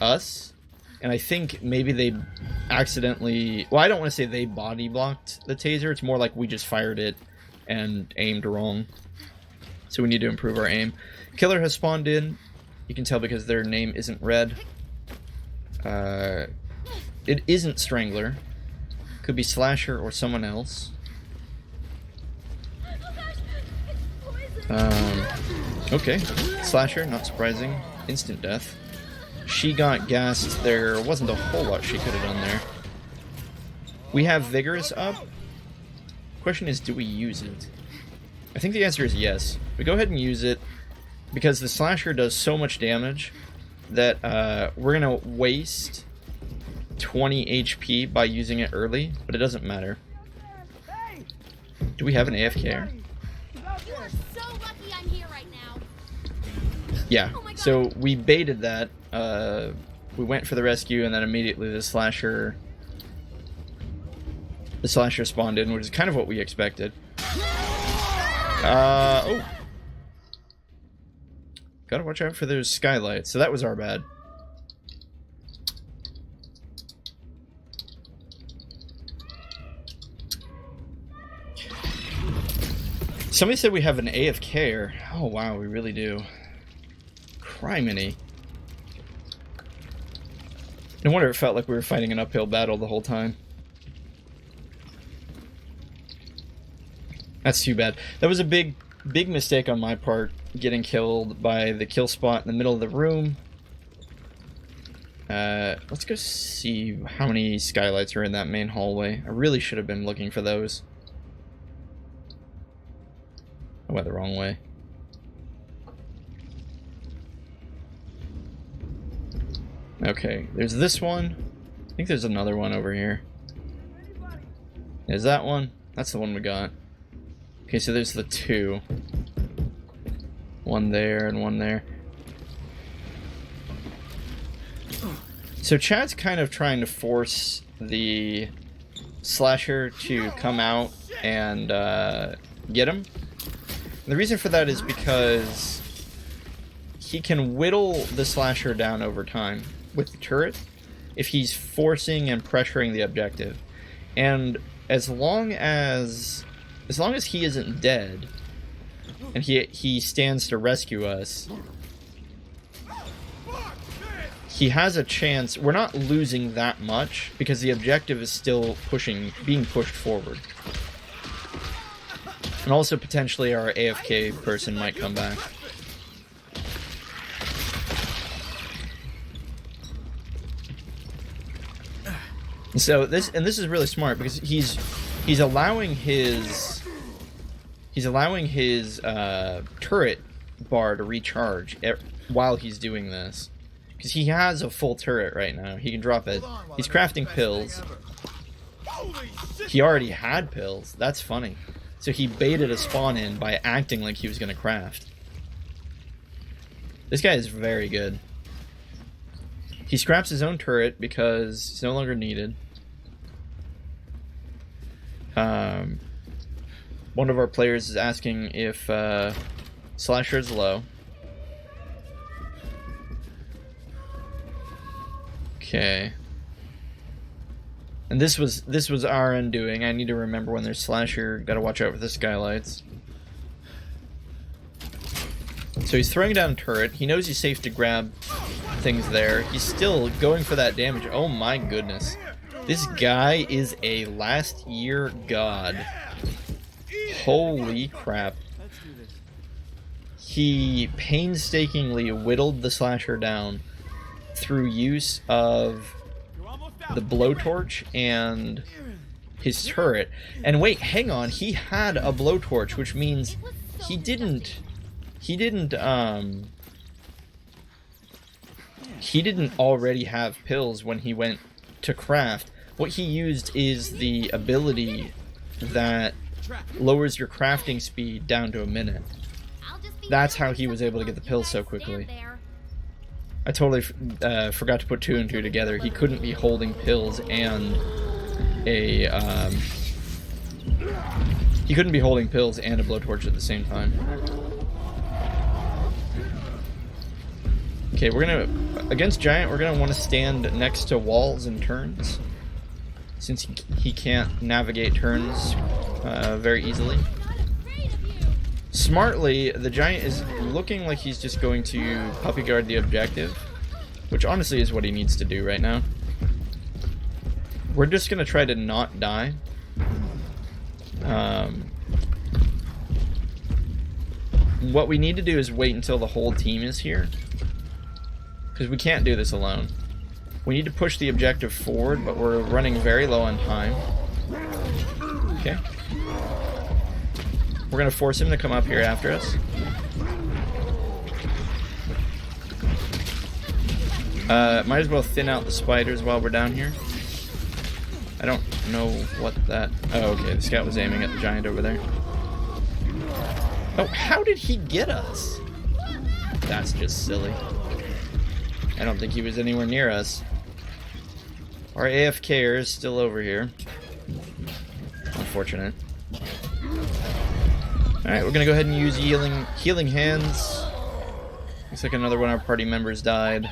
us, and I think maybe they accidentally, well, I don't want to say they body blocked the taser. It's more like we just fired it and aimed wrong, so we need to improve our aim. Killer has spawned in. You can tell because their name isn't red. It isn't Strangler. Could be Slasher or someone else. Okay. Slasher, not surprising. Instant death. She got gassed. There wasn't a whole lot she could have done there. We have Vigorous up. Question is, do we use it? I think the answer is yes. We go ahead and use it because the Slasher does so much damage that we're gonna waste 20 HP by using it early, but it doesn't matter. Do we have an AFK? You are so lucky I'm here right now. Yeah, Oh my God. so we baited that. We went for the rescue, and then immediately the slasher spawned in, which is kind of what we expected. Oh. Gotta watch out for those skylights. So that was our bad. Somebody said we have an AFK. Oh wow, we really do. Criminy. No wonder it felt like we were fighting an uphill battle the whole time. That's too bad. That was a big mistake on my part, getting killed by the kill spot in the middle of the room. Let's go see how many skylights are in that main hallway. I really should have been looking for those. I went the wrong way. Okay, there's this one. I think there's another one over here. There's that one. That's the one we got. Okay, so there's the two. One there and one there. So Chad's kind of trying to force the slasher to come out and get him. And the reason for that is because he can whittle the slasher down over time with the turret if he's forcing and pressuring the objective. And as long as he isn't dead and he stands to rescue us, he has a chance. We're not losing that much because the objective is still being pushed forward. And also potentially our AFK person might come back. So this is really smart because he's allowing his turret bar to recharge while he's doing this, because he has a full turret right now. He can drop it. He's crafting pills. He already had pills. That's funny. So he baited a spawn in by acting like he was going to craft. This guy is very good. He scraps his own turret because it's no longer needed. One of our players is asking if Slasher is low. Okay. And this was our undoing. I need to remember when there's slasher. Gotta watch out for the skylights. So he's throwing down a turret. He knows he's safe to grab things there. He's still going for that damage. Oh my goodness. This guy is a last year god. Holy crap. He painstakingly whittled the slasher down through use of the blowtorch and his turret. And wait, hang on, he had a blowtorch, which means he didn't already have pills when he went to craft. What he used is the ability that lowers your crafting speed down to a minute. That's how he was able to get the pills so quickly. I totally forgot to put 2 and 2 together. He couldn't be holding pills and a blowtorch at the same time. Okay, we're gonna against Giant. We're gonna want to stand next to walls and turns, since he can't navigate turns very easily. Smartly, the Giant is looking like he's just going to puppy guard the objective, which honestly is what he needs to do right now. We're just going to try to not die. What we need to do is wait until the whole team is here, because we can't do this alone. We need to push the objective forward, but we're running very low on time. Okay. We're going to force him to come up here after us. Might as well thin out the spiders while we're down here. I don't know what that... Oh, okay, the scout was aiming at the Giant over there. Oh, how did he get us? That's just silly. I don't think he was anywhere near us. Our AFKer is still over here. Unfortunate. Alright, we're gonna go ahead and use healing hands. Looks like another one of our party members died.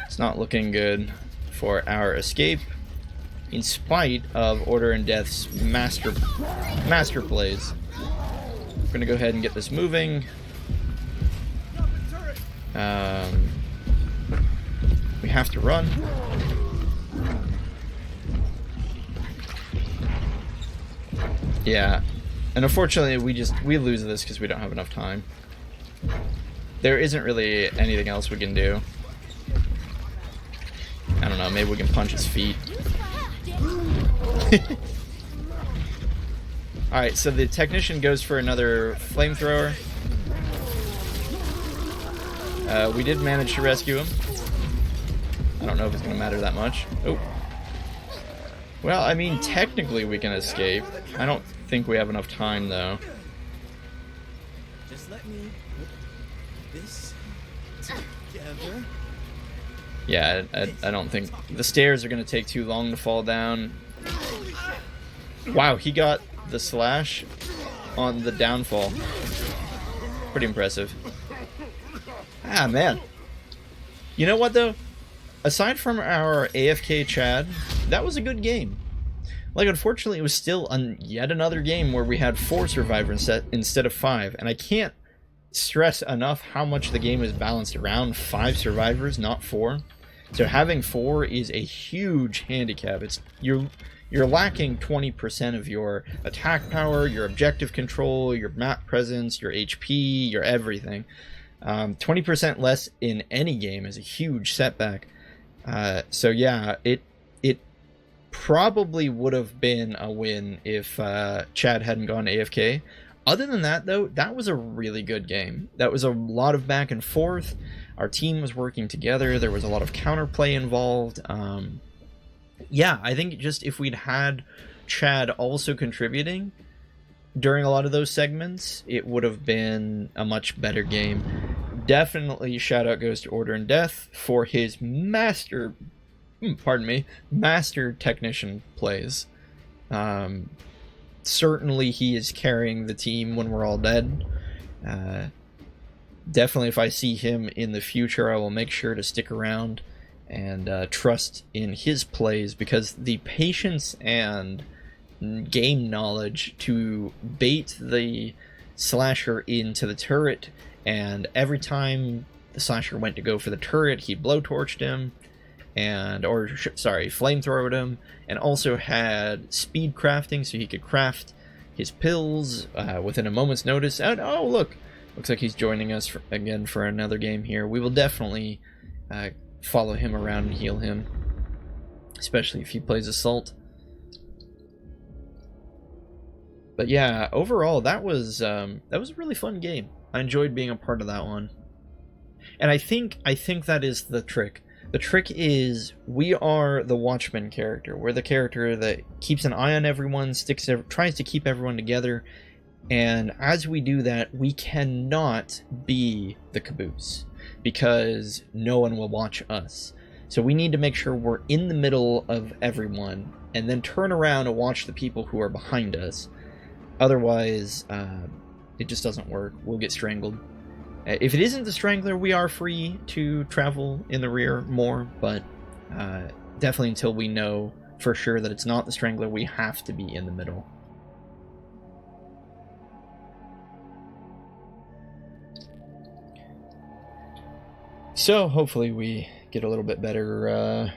It's not looking good for our escape, in spite of Order and Death's master plays. We're gonna go ahead and get this moving. We have to run. Yeah. And unfortunately, we lose this because we don't have enough time. There isn't really anything else we can do. I don't know, maybe we can punch his feet. Alright, so the technician goes for another flamethrower. We did manage to rescue him. I don't know if it's going to matter that much. Oh. Well, I mean, technically we can escape. I don't think we have enough time, though. Just let me put this together. Yeah, I don't think... The stairs are going to take too long to fall down. Wow, he got the slash on the downfall. Pretty impressive. Ah, man. You know what, though? Aside from our AFK Chad, that was a good game. Like, unfortunately, it was still yet another game where we had 4 survivors instead of 5, and I can't stress enough how much the game is balanced around 5 survivors, not 4. So having 4 is a huge handicap. You're lacking 20% of your attack power, your objective control, your map presence, your HP, your everything. 20% less in any game is a huge setback. So yeah, it probably would have been a win if Chad hadn't gone AFK. Other than that, though, that was a really good game. That was a lot of back and forth. Our team was working together. There was a lot of counterplay involved. Yeah, I think just if we'd had Chad also contributing during a lot of those segments, it would have been a much better game. Definitely shout out goes to Order and Death for his master technician plays. Certainly he is carrying the team when we're all dead. Definitely if I see him in the future, I will make sure to stick around and trust in his plays, because the patience and game knowledge to bait the slasher into the turret, and every time the slasher went to go for the turret, he blowtorched him, flamethrowed him, and also had speed crafting, so he could craft his pills within a moment's notice. And oh, look, looks like he's joining us again for another game here. We will definitely follow him around and heal him, especially if he plays Assault. But yeah, overall, that was a really fun game. I enjoyed being a part of that one, and I think that is the trick. The trick is we are the Watchman character. We're the character that keeps an eye on everyone, tries to keep everyone together, and as we do that, we cannot be the caboose, because no one will watch us. So we need to make sure we're in the middle of everyone, and then turn around and watch the people who are behind us. Otherwise, it just doesn't work. We'll get strangled. If it isn't the Strangler, we are free to travel in the rear more, but definitely until we know for sure that it's not the Strangler, we have to be in the middle. So hopefully we get a little bit better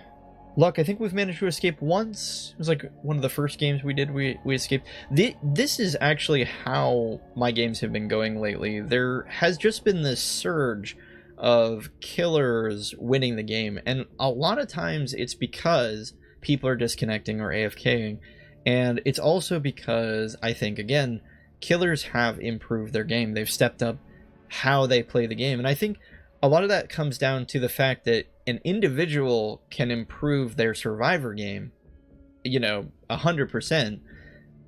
luck. I think we've managed to escape once. It was like one of the first games we did, we escaped. This is actually how my games have been going lately. There has just been this surge of killers winning the game, and a lot of times it's because people are disconnecting or AFKing, and it's also because I think, again, killers have improved their game. They've stepped up how they play the game, and I think a lot of that comes down to the fact that an individual can improve their survivor game, 100%,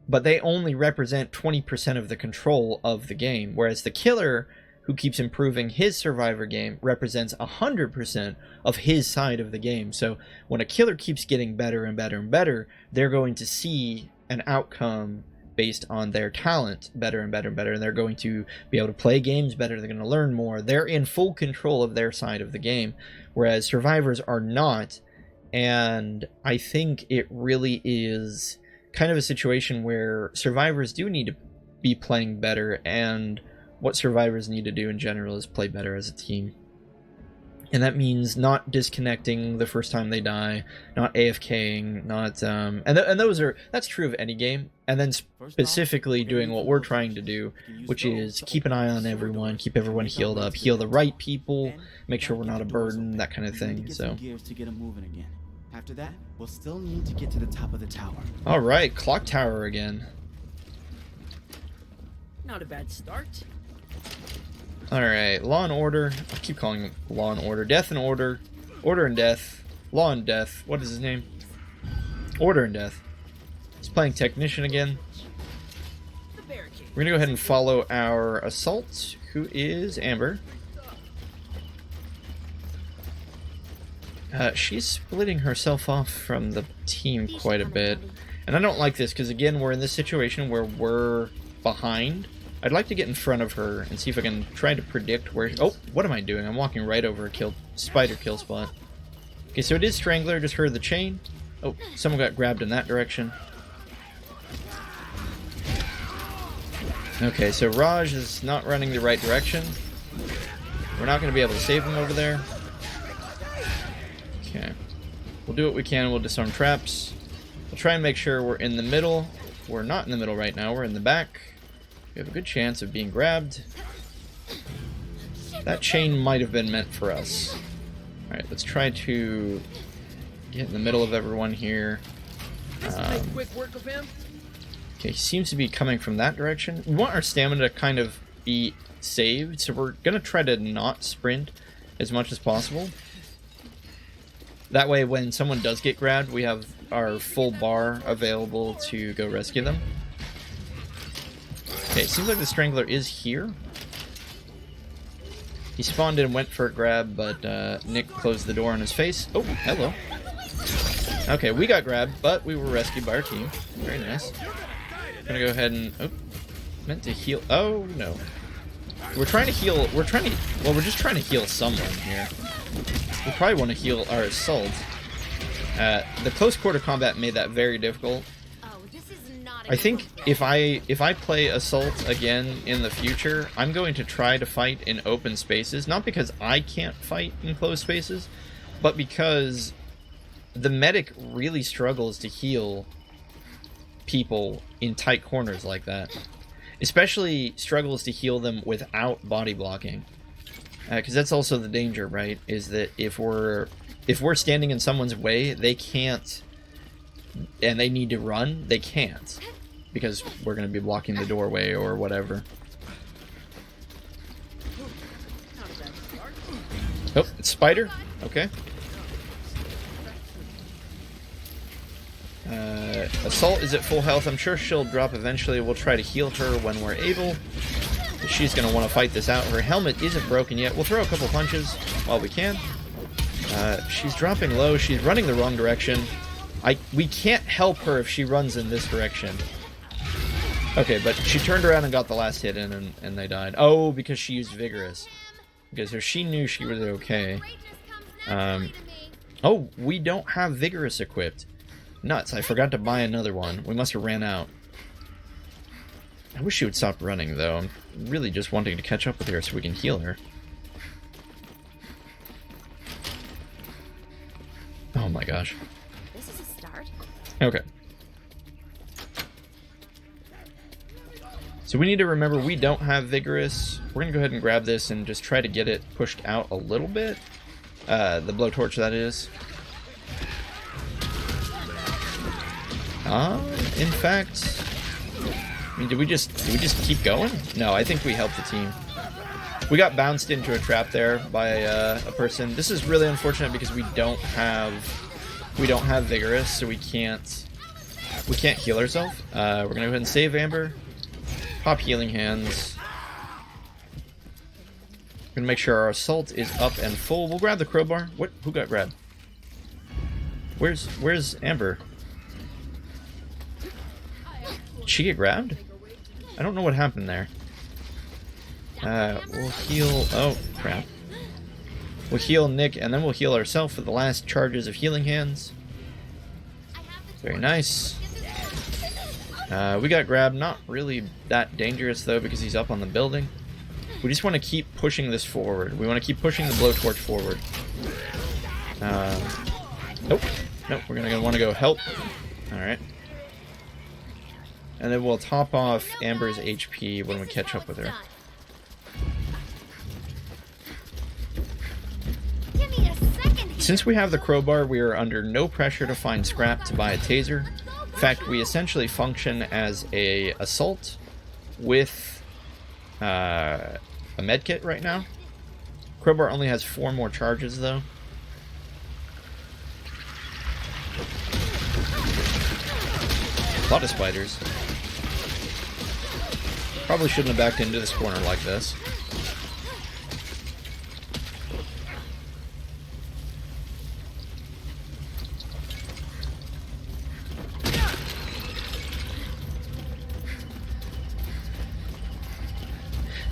but they only represent 20% of the control of the game, whereas the killer who keeps improving his survivor game represents 100% of his side of the game. So when a killer keeps getting better and better and better, they're going to see an outcome based on their talent better and better and better, and they're going to be able to play games better, they're going to learn more, they're in full control of their side of the game, whereas survivors are not. And I think it really is kind of a situation where survivors do need to be playing better, and what survivors need to do in general is play better as a team. And that means not disconnecting the first time they die, not AFKing, not that's true of any game. And then specifically doing what we're trying to do, which is keep an eye on everyone, keep everyone healed up, heal the right people, make sure we're not a burden, that kind of thing. So after that, we'll still need to get to the top of the tower. All right, clock tower again. Not a bad start. Alright, Law and Order. I keep calling it Law and Order. Death and Order. Order and Death. Law and Death. What is his name? Order and Death. He's playing Technician again. We're gonna go ahead and follow our Assault, who is Amber. She's splitting herself off from the team quite a bit. And I don't like this, because again, we're in this situation where we're behind. I'd like to get in front of her and see if I can try to predict where... Oh, what am I doing? I'm walking right over a spider kill spot. Okay, so it is Strangler. Just heard the chain. Oh, someone got grabbed in that direction. Okay, so Raj is not running the right direction. We're not going to be able to save him over there. Okay. We'll do what we can. We'll disarm traps. We'll try and make sure we're in the middle. We're not in the middle right now. We're in the back. We have a good chance of being grabbed. That chain might have been meant for us. Alright, let's try to get in the middle of everyone here. Quick work of him. Okay, he seems to be coming from that direction. We want our stamina to kind of be saved, so we're going to try to not sprint as much as possible. That way, when someone does get grabbed, we have our full bar available to go rescue them. Okay, it seems like the Strangler is here. He spawned in and went for a grab, but Nick closed the door on his face. Oh, hello. Okay, we got grabbed, but we were rescued by our team. Very nice. I'm gonna go ahead and... Oh, meant to heal... Oh, no. We're trying to heal... We're just trying to heal someone here. we probably want to heal our assault. The close quarter combat made that very difficult. Oh, this is not I think if I play assault again in the future, I'm going to try to fight in open spaces, not because I can't fight in closed spaces, but because the medic really struggles to heal people in tight corners like that. Especially struggles to heal them without body blocking. Because that's also the danger, right? Is that if we're standing in someone's way, they can't, and they need to run, they can't. Because we're going to be blocking the doorway or whatever. Oh, it's Spider. Okay. Assault is at full health. I'm sure she'll drop eventually. We'll try to heal her when we're able. She's going to want to fight this out. Her helmet isn't broken yet. We'll throw a couple punches while we can. She's dropping low. She's running the wrong direction. We can't help her if she runs in this direction. Okay, but she turned around and got the last hit in, and they died. Oh, because she used Vigorous. Because if she knew she was okay. Oh, we don't have Vigorous equipped. Nuts, I forgot to buy another one. We must have ran out. I wish she would stop running, though. I'm really just wanting to catch up with her so we can heal her. Oh my gosh. This is a start. Okay. So we need to remember we don't have Vigorous. We're going to go ahead and grab this and just try to get it pushed out a little bit. The blowtorch, that is. In fact, I mean, did we just keep going? No, I think we helped the team. We got bounced into a trap there by a person. This is really unfortunate because we don't have Vigorous, so we can't heal ourselves. We're gonna go ahead and save Amber. Pop healing hands. We're gonna make sure our assault is up and full. We'll grab the crowbar. What? Who got grabbed? Where's Amber? Did she get grabbed? I don't know what happened there. We'll heal... Oh, crap. We'll heal Nick, and then we'll heal ourselves for the last charges of healing hands. Very nice. We got grabbed. Not really that dangerous, though, because he's up on the building. We just want to keep pushing this forward. We want to keep pushing the blowtorch forward. Nope. Nope, we're going to want to go help. Alright. And then we'll top off Amber's HP when we catch up with her. Since we have the crowbar, we are under no pressure to find scrap to buy a taser. In fact, we essentially function as a assault with a medkit right now. Crowbar only has 4 more charges, though. A lot of spiders. Probably shouldn't have backed into this corner like this.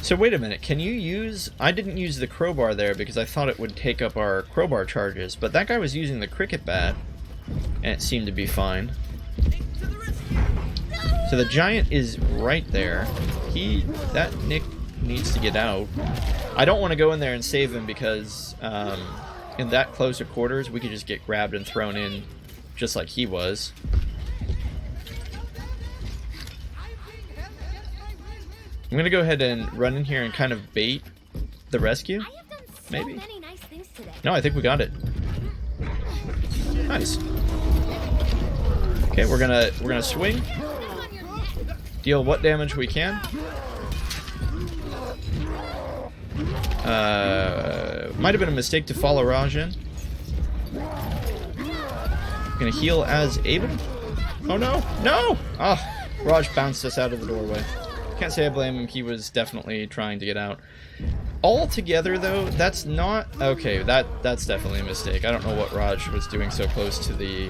So wait a minute, can you use... I didn't use the crowbar there because I thought it would take up our crowbar charges, but that guy was using the cricket bat, and it seemed to be fine. So the giant is right there. That Nick needs to get out. I don't want to go in there and save him because in that close of quarters we could just get grabbed and thrown in just like he was. I'm gonna go ahead and run in here and kind of bait the rescue. Maybe. No, I think we got it. Nice. Okay, we're gonna swing. Deal what damage we can. Might have been a mistake to follow Raj in. Gonna heal as able. Oh no! No! Ah, Raj bounced us out of the doorway. Can't say I blame him, he was definitely trying to get out. Altogether though, that's not... Okay, that's definitely a mistake. I don't know what Raj was doing so close to the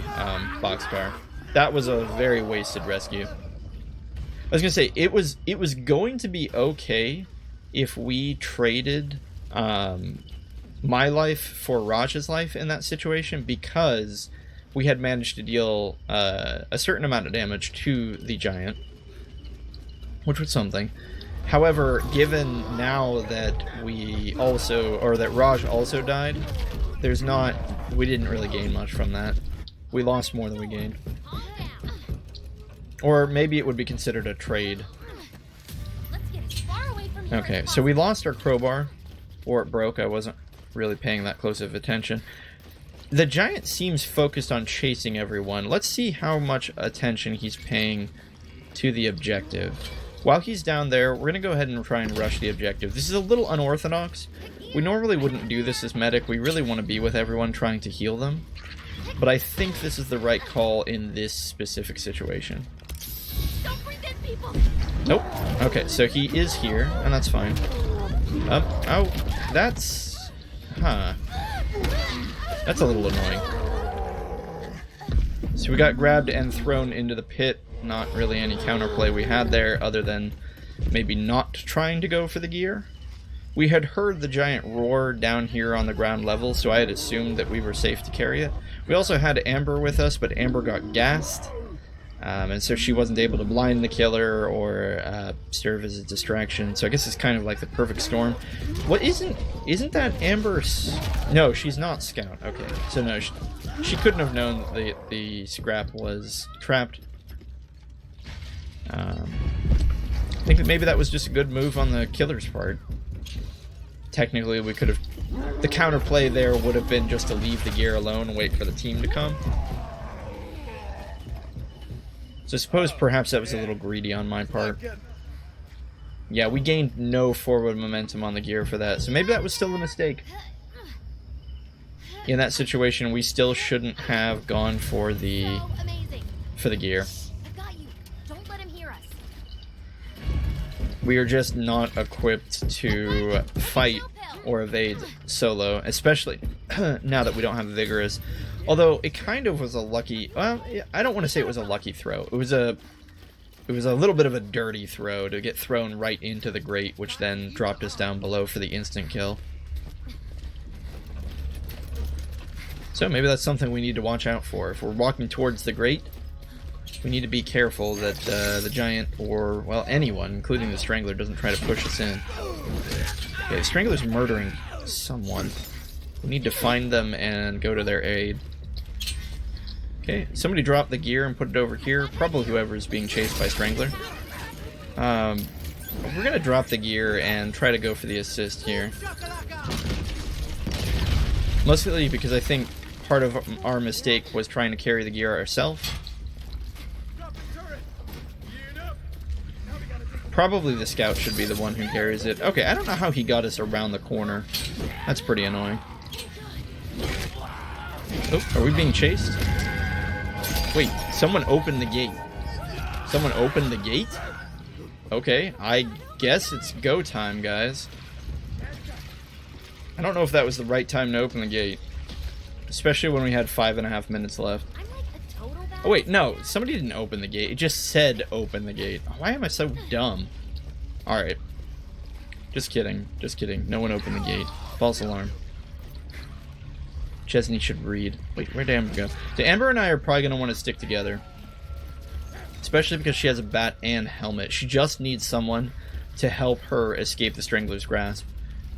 boxcar. That was a very wasted rescue. I was gonna say, it was going to be okay if we traded my life for Raj's life in that situation, because we had managed to deal a certain amount of damage to the giant, which was something. However, given now that we also, or that Raj also died, there's not, we didn't really gain much from that. We lost more than we gained. Or maybe it would be considered a trade. Okay, so we lost our crowbar, or it broke. I wasn't really paying that close of attention. The giant seems focused on chasing everyone. Let's see how much attention he's paying to the objective. While he's down there, we're going to go ahead and try and rush the objective. This is a little unorthodox. We normally wouldn't do this as medic. We really want to be with everyone trying to heal them. But I think this is the right call in this specific situation. Don't forget people. Nope. Okay, so he is here, and that's fine. Oh, that's... Huh. That's a little annoying. So we got grabbed and thrown into the pit. Not really any counterplay we had there, other than maybe not trying to go for the gear. We had heard the giant roar down here on the ground level, so I had assumed that we were safe to carry it. We also had Amber with us, but Amber got gassed, and so she wasn't able to blind the killer or serve as a distraction. So I guess it's kind of like the perfect storm. What isn't that Amber's? No, she's not Scout. Okay, so no, she couldn't have known that the scrap was trapped. I think that maybe that was just a good move on the killer's part. Technically, we could have... The counterplay there would have been just to leave the gear alone and wait for the team to come. So I suppose perhaps that was a little greedy on my part. Yeah, we gained no forward momentum on the gear for that, so maybe that was still a mistake. In that situation, we still shouldn't have gone for the gear. We are just not equipped to fight or evade solo, especially now that we don't have Vigorous. Although it kind of was a lucky... Well, I don't want to say it was a lucky throw. It was a little bit of a dirty throw to get thrown right into the grate, which then dropped us down below for the instant kill. So maybe that's something we need to watch out for. If we're walking towards the grate, we need to be careful that the giant, or, well, anyone, including the Strangler, doesn't try to push us in. Okay, the Strangler's murdering someone. We need to find them and go to their aid. Okay, somebody dropped the gear and put it over here. Probably whoever is being chased by Strangler. We're going to drop the gear and try to go for the assist here. Mostly because I think part of our mistake was trying to carry the gear ourselves. Probably the Scout should be the one who carries it. Okay, I don't know how he got us around the corner. That's pretty annoying. Oh, are we being chased? Wait, someone opened the gate. Someone opened the gate? Okay, I guess it's go time, guys. I don't know if that was the right time to open the gate. Especially when we had 5.5 minutes left. Oh wait, no, somebody didn't open the gate. It just said open the gate. Why am I so dumb? Alright. Just kidding. Just kidding. No one opened the gate. False alarm. Chezni should read. Wait, where'd Amber go? The Amber and I are probably going to want to stick together. Especially because she has a bat and helmet. She just needs someone to help her escape the Strangler's grasp.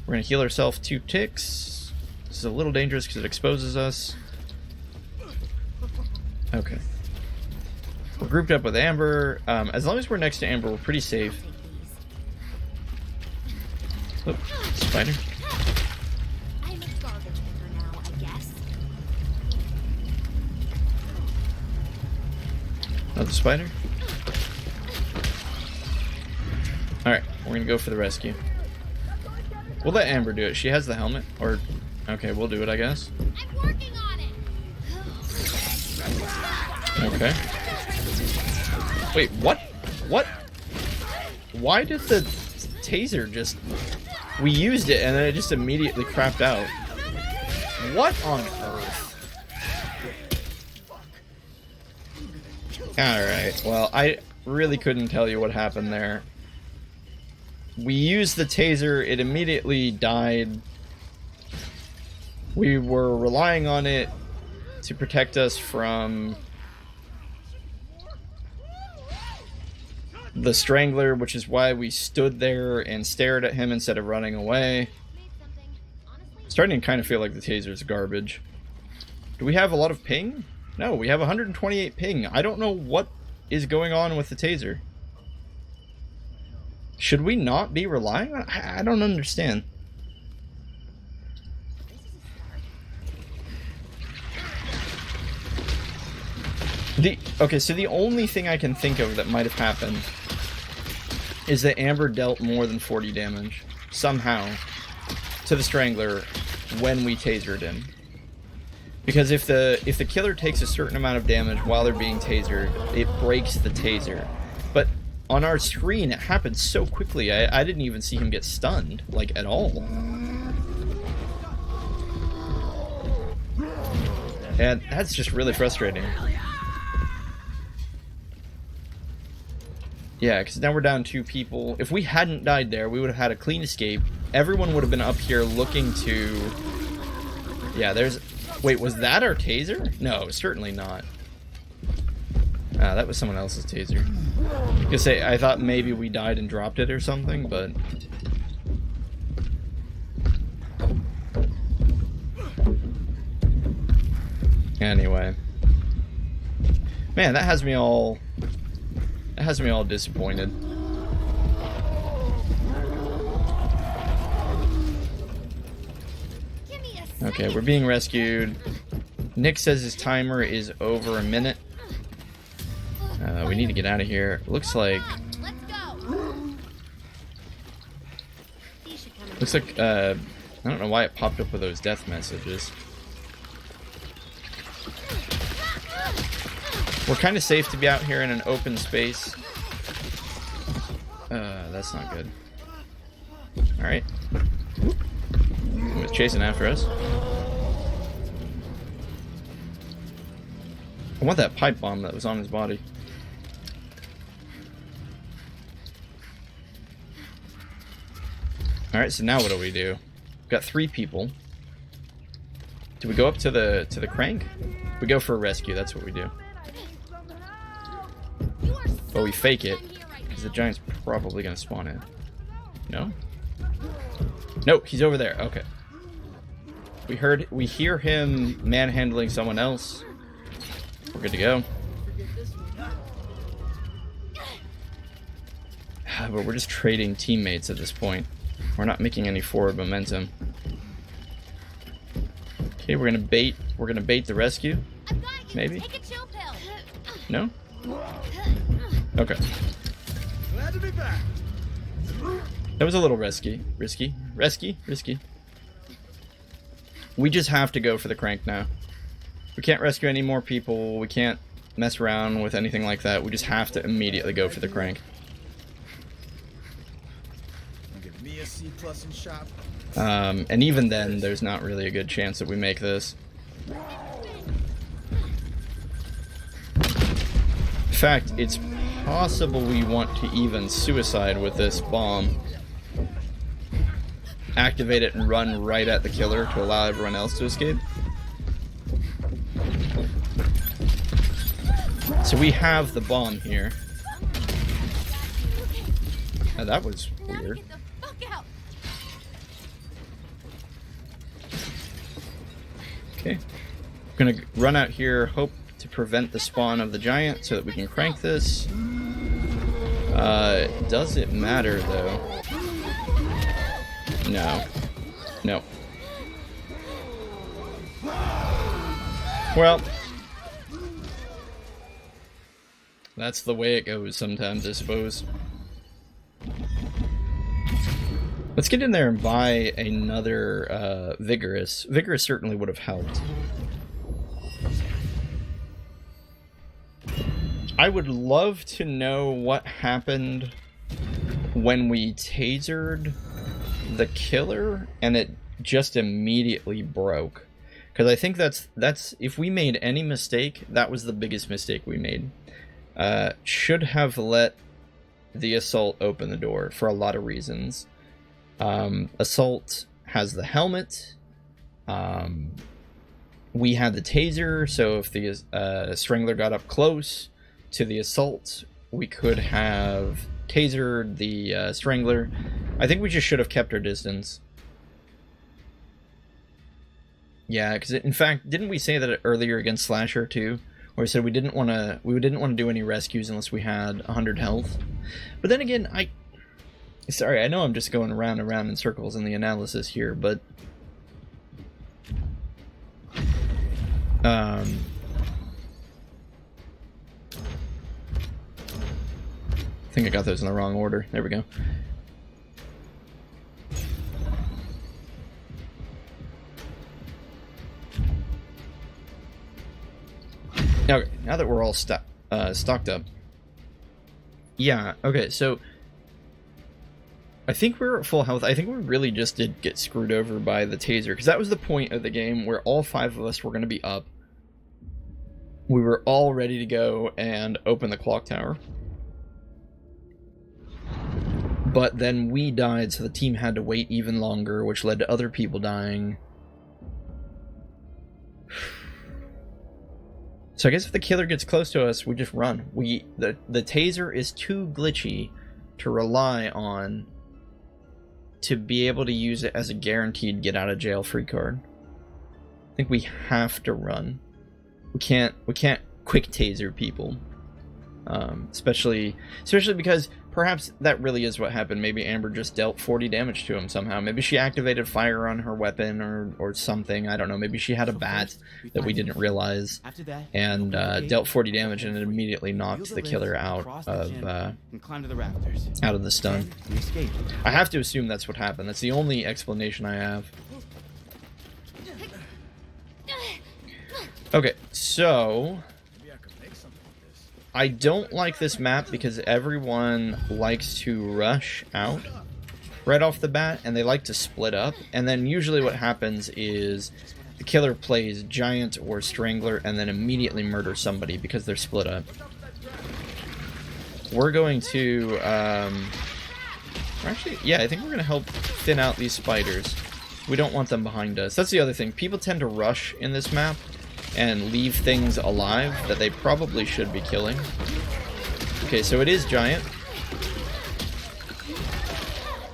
We're going to heal ourselves 2 ticks. This is a little dangerous because it exposes us. Okay. We're grouped up with Amber. As long as we're next to Amber, we're pretty safe. Oh, spider. I'm a garbage picker now, I guess. Another spider. Alright, we're gonna go for the rescue. We'll let Amber do it. She has the helmet. Or, okay, we'll do it, I guess. I'm working on it. Okay. Wait, what? What? Why did the taser just... We used it and then it just immediately crapped out. What on earth? Alright, well, I really couldn't tell you what happened there. We used the taser, it immediately died. We were relying on it to protect us from the Strangler, which is why we stood there and stared at him instead of running away. Starting to kind of feel like the taser's garbage. Do we have a lot of ping? No, we have 128 ping. I don't know what is going on with the taser. Should we not be relying on it? I don't understand. Okay, so the only thing I can think of that might have happened is that Amber dealt more than 40 damage somehow to the Strangler when we tasered him. Because if the killer takes a certain amount of damage while they're being tasered, it breaks the taser. But on our screen, it happened so quickly, I didn't even see him get stunned, like, at all. And that's just really frustrating. Yeah, because now we're down 2 people. If we hadn't died there, we would have had a clean escape. Everyone would have been up here looking to... Yeah, there's... Wait, was that our taser? No, certainly not. Ah, that was someone else's taser. Because I thought maybe we died and dropped it or something, but... Anyway. Man, that has me all... That has me all disappointed. Okay, we're being rescued. Nick says his timer is over a minute. We need to get out of here. Looks like... Looks like, I don't know why it popped up with those death messages. We're kind of safe to be out here in an open space. That's not good. Alright. He was chasing after us. I want that pipe bomb that was on his body. Alright, so now what do we do? We've got 3 people. Do we go up to the crank? We go for a rescue, that's what we do. But we fake it, because the giant's probably going to spawn in. No? No, he's over there. Okay. We hear him manhandling someone else. We're good to go. But we're just trading teammates at this point. We're not making any forward momentum. Okay, we're gonna bait the rescue. Maybe. No? Okay. Glad to be back. That was a little risky. We just have to go for the crank now. We can't rescue any more people. We can't mess around with anything like that. We just have to immediately go for the crank. Give me a C+ in shop. And even then, there's not really a good chance that we make this. In fact, it's possible we want to even suicide with this bomb. Activate it and run right at the killer to allow everyone else to escape. So we have the bomb here. Oh, that was weird. Okay. We're gonna run out here, hope to prevent the spawn of the giant so that we can crank this. Does it matter though? No. No. Well, that's the way it goes sometimes, I suppose. Let's get in there and buy another Vigorous. Vigorous certainly would have helped. I would love to know what happened when we tasered the killer and it just immediately broke. Because I think that's if we made any mistake, that was the biggest mistake we made. Should have let the assault open the door for a lot of reasons. Assault has the helmet. We had the taser, so if the Strangler got up close to the assault, we could have tasered the Strangler. I think we just should have kept our distance. Yeah, because in fact, didn't we say that earlier against Slasher too? Where we said we didn't want to do any rescues unless we had 100 health. But then again, sorry, I know I'm just going around and around in circles in the analysis here, but I think I got those in the wrong order. There we go. Okay, now that we're all stocked up. Yeah, okay, so I think we're at full health. I think we really just did get screwed over by the taser, because that was the point of the game where all 5 of us were going to be up. We were all ready to go and open the clock tower. But then we died, so the team had to wait even longer, which led to other people dying. So I guess if the killer gets close to us, we just run. The taser is too glitchy to rely on to be able to use it as a guaranteed get out of jail free card. I think we have to run. We can't quick taser people. Especially because perhaps that really is what happened. Maybe Amber just dealt 40 damage to him somehow. Maybe she activated fire on her weapon or something. I don't know. Maybe she had a bat that we didn't realize and dealt 40 damage, and it immediately knocked the killer out of the stun. I have to assume that's what happened. That's the only explanation I have. Okay, so I don't like this map because everyone likes to rush out right off the bat, and they like to split up, and then usually what happens is the killer plays Giant or Strangler and then immediately murders somebody because they're split up. We're going to actually, yeah, I think we're going to help thin out these spiders. We don't want them behind us. That's the other thing. People tend to rush in this map and leave things alive that they probably should be killing. Okay, so it is Giant.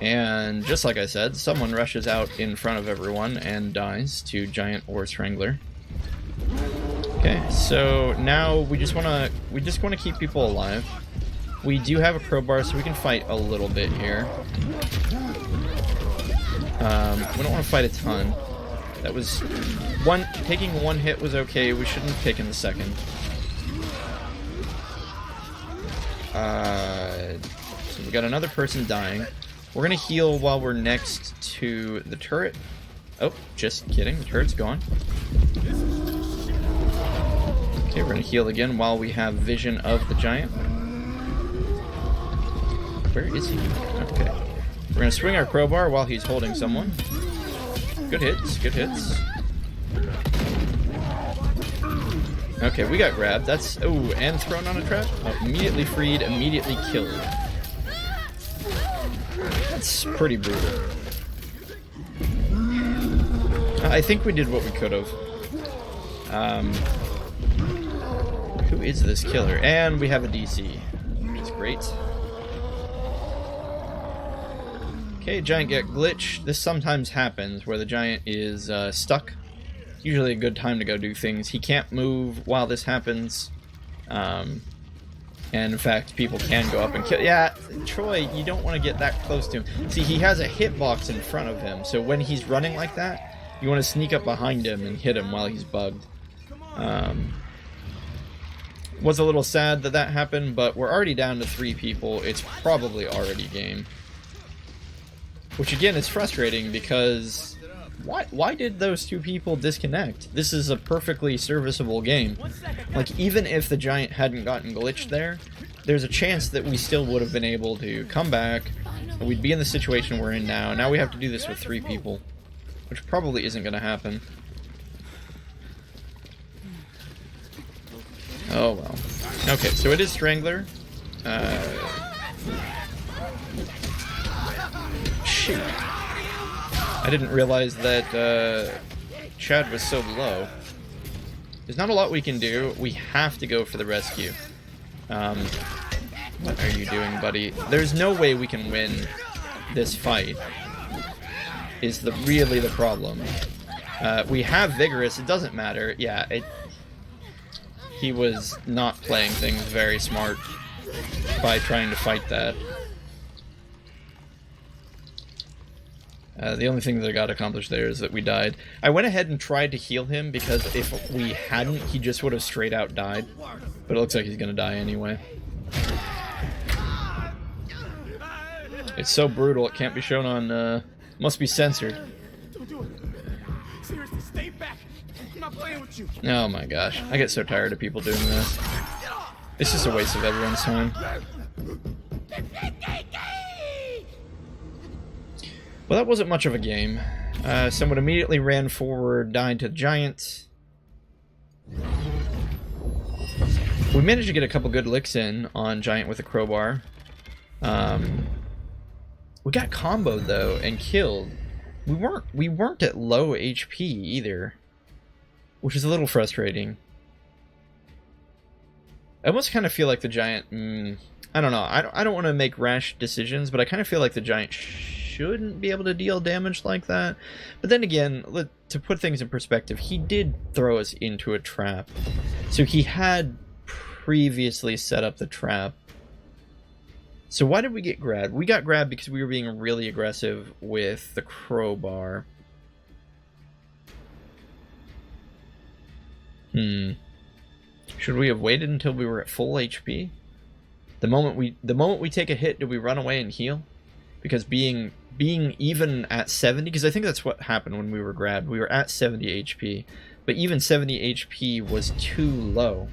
And just like I said, someone rushes out in front of everyone and dies to Giant or Strangler. Okay, so now we just want to keep people alive. We do have a crowbar, so we can fight a little bit here. We don't want to fight a ton. That was taking one hit was okay. We shouldn't have taken the second. So we got another person dying. We're gonna heal while we're next to the turret. Oh, just kidding. The turret's gone. Okay, we're gonna heal again while we have vision of the Giant. Where is he? Okay. We're gonna swing our crowbar while he's holding someone. Good hits, good hits. Okay, we got grabbed. That's... Oh, and thrown on a trap. Oh, immediately freed, immediately killed. That's pretty brutal. I think we did what we could have. Who is this killer? And we have a DC, which is great. Okay, Giant get glitch. This sometimes happens where the Giant is stuck. Usually a good time to go do things. He can't move while this happens. And in fact, people can go up and kill. Yeah, Troy, you don't want to get that close to him. See, he has a hitbox in front of him, so when he's running like that, you want to sneak up behind him and hit him while he's bugged. Was a little sad that that happened, but we're already down to 3 people. It's probably already game. Which again is frustrating because why did those 2 people disconnect? This is a perfectly serviceable game. Like, even if the Giant hadn't gotten glitched there, there's a chance that we still would have been able to come back, and we'd be in the situation we're in now. Now we have to do this with 3 people, which probably isn't going to happen. Oh well. Okay, so it is Strangler. Shoot. I didn't realize that Chad was so low. There's not a lot we can do. We have to go for the rescue. What are you doing, buddy? There's no way we can win this fight. Is really the problem. We have Vigorous. It doesn't matter. Yeah, he was not playing things very smart by trying to fight that. The only thing that I got accomplished there is that we died. I went ahead and tried to heal him because if we hadn't, he just would have straight out died. But it looks like he's gonna die anyway. It's so brutal, it can't be shown on, must be censored. Don't do it. Seriously, stay back. I'm not playing with you. Oh my gosh, I get so tired of people doing this. It's just a waste of everyone's time. Well, that wasn't much of a game. Someone immediately ran forward, died to the giant. We managed to get a couple good licks in on Giant with a crowbar. We got comboed though and killed. We weren't at low HP either, which is a little frustrating. I almost kind of feel like the Giant. I don't know. I don't want to make rash decisions, but I kind of feel like the Giant shouldn't be able to deal damage like that. But then again, to put things in perspective, he did throw us into a trap, so he had previously set up the trap. So why did we get grabbed? We got grabbed because we were being really aggressive with the crowbar. Should we have waited until we were at full HP? The moment we take a hit, do we run away and heal? Because being even at 70, because I think that's what happened when we were grabbed. We were at 70 HP, but even 70 HP was too low.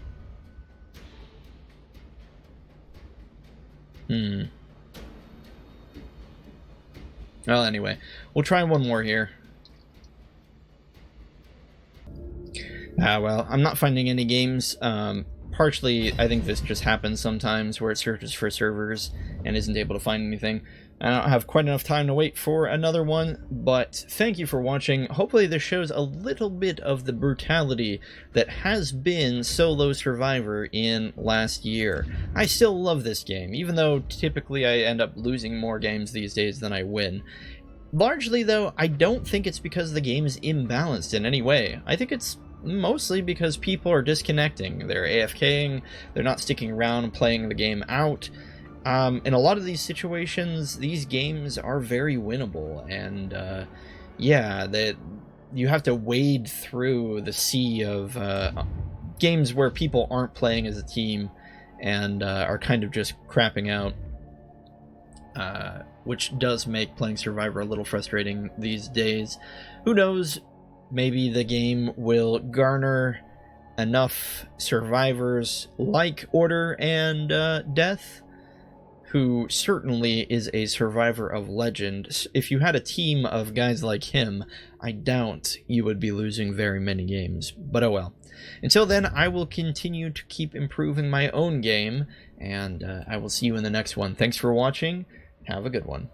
Well, anyway, we'll try one more here. Well, I'm not finding any games. Partially, I think this just happens sometimes where it searches for servers and isn't able to find anything. I don't have quite enough time to wait for another one, but thank you for watching. Hopefully this shows a little bit of the brutality that has been Solo Survivor in last year. I still love this game, even though typically I end up losing more games these days than I win. Largely, though, I don't think it's because the game is imbalanced in any way. I think it's mostly because people are disconnecting. They're AFKing, they're not sticking around and playing the game out. In a lot of these situations, these games are very winnable, and yeah, you have to wade through the sea of games where people aren't playing as a team and are kind of just crapping out, which does make playing Survivor a little frustrating these days. Who knows? Maybe the game will garner enough survivors like Order and Death, who certainly is a survivor of legend. If you had a team of guys like him, I doubt you would be losing very many games. But oh well. Until then, I will continue to keep improving my own game, and I will see you in the next one. Thanks for watching. Have a good one.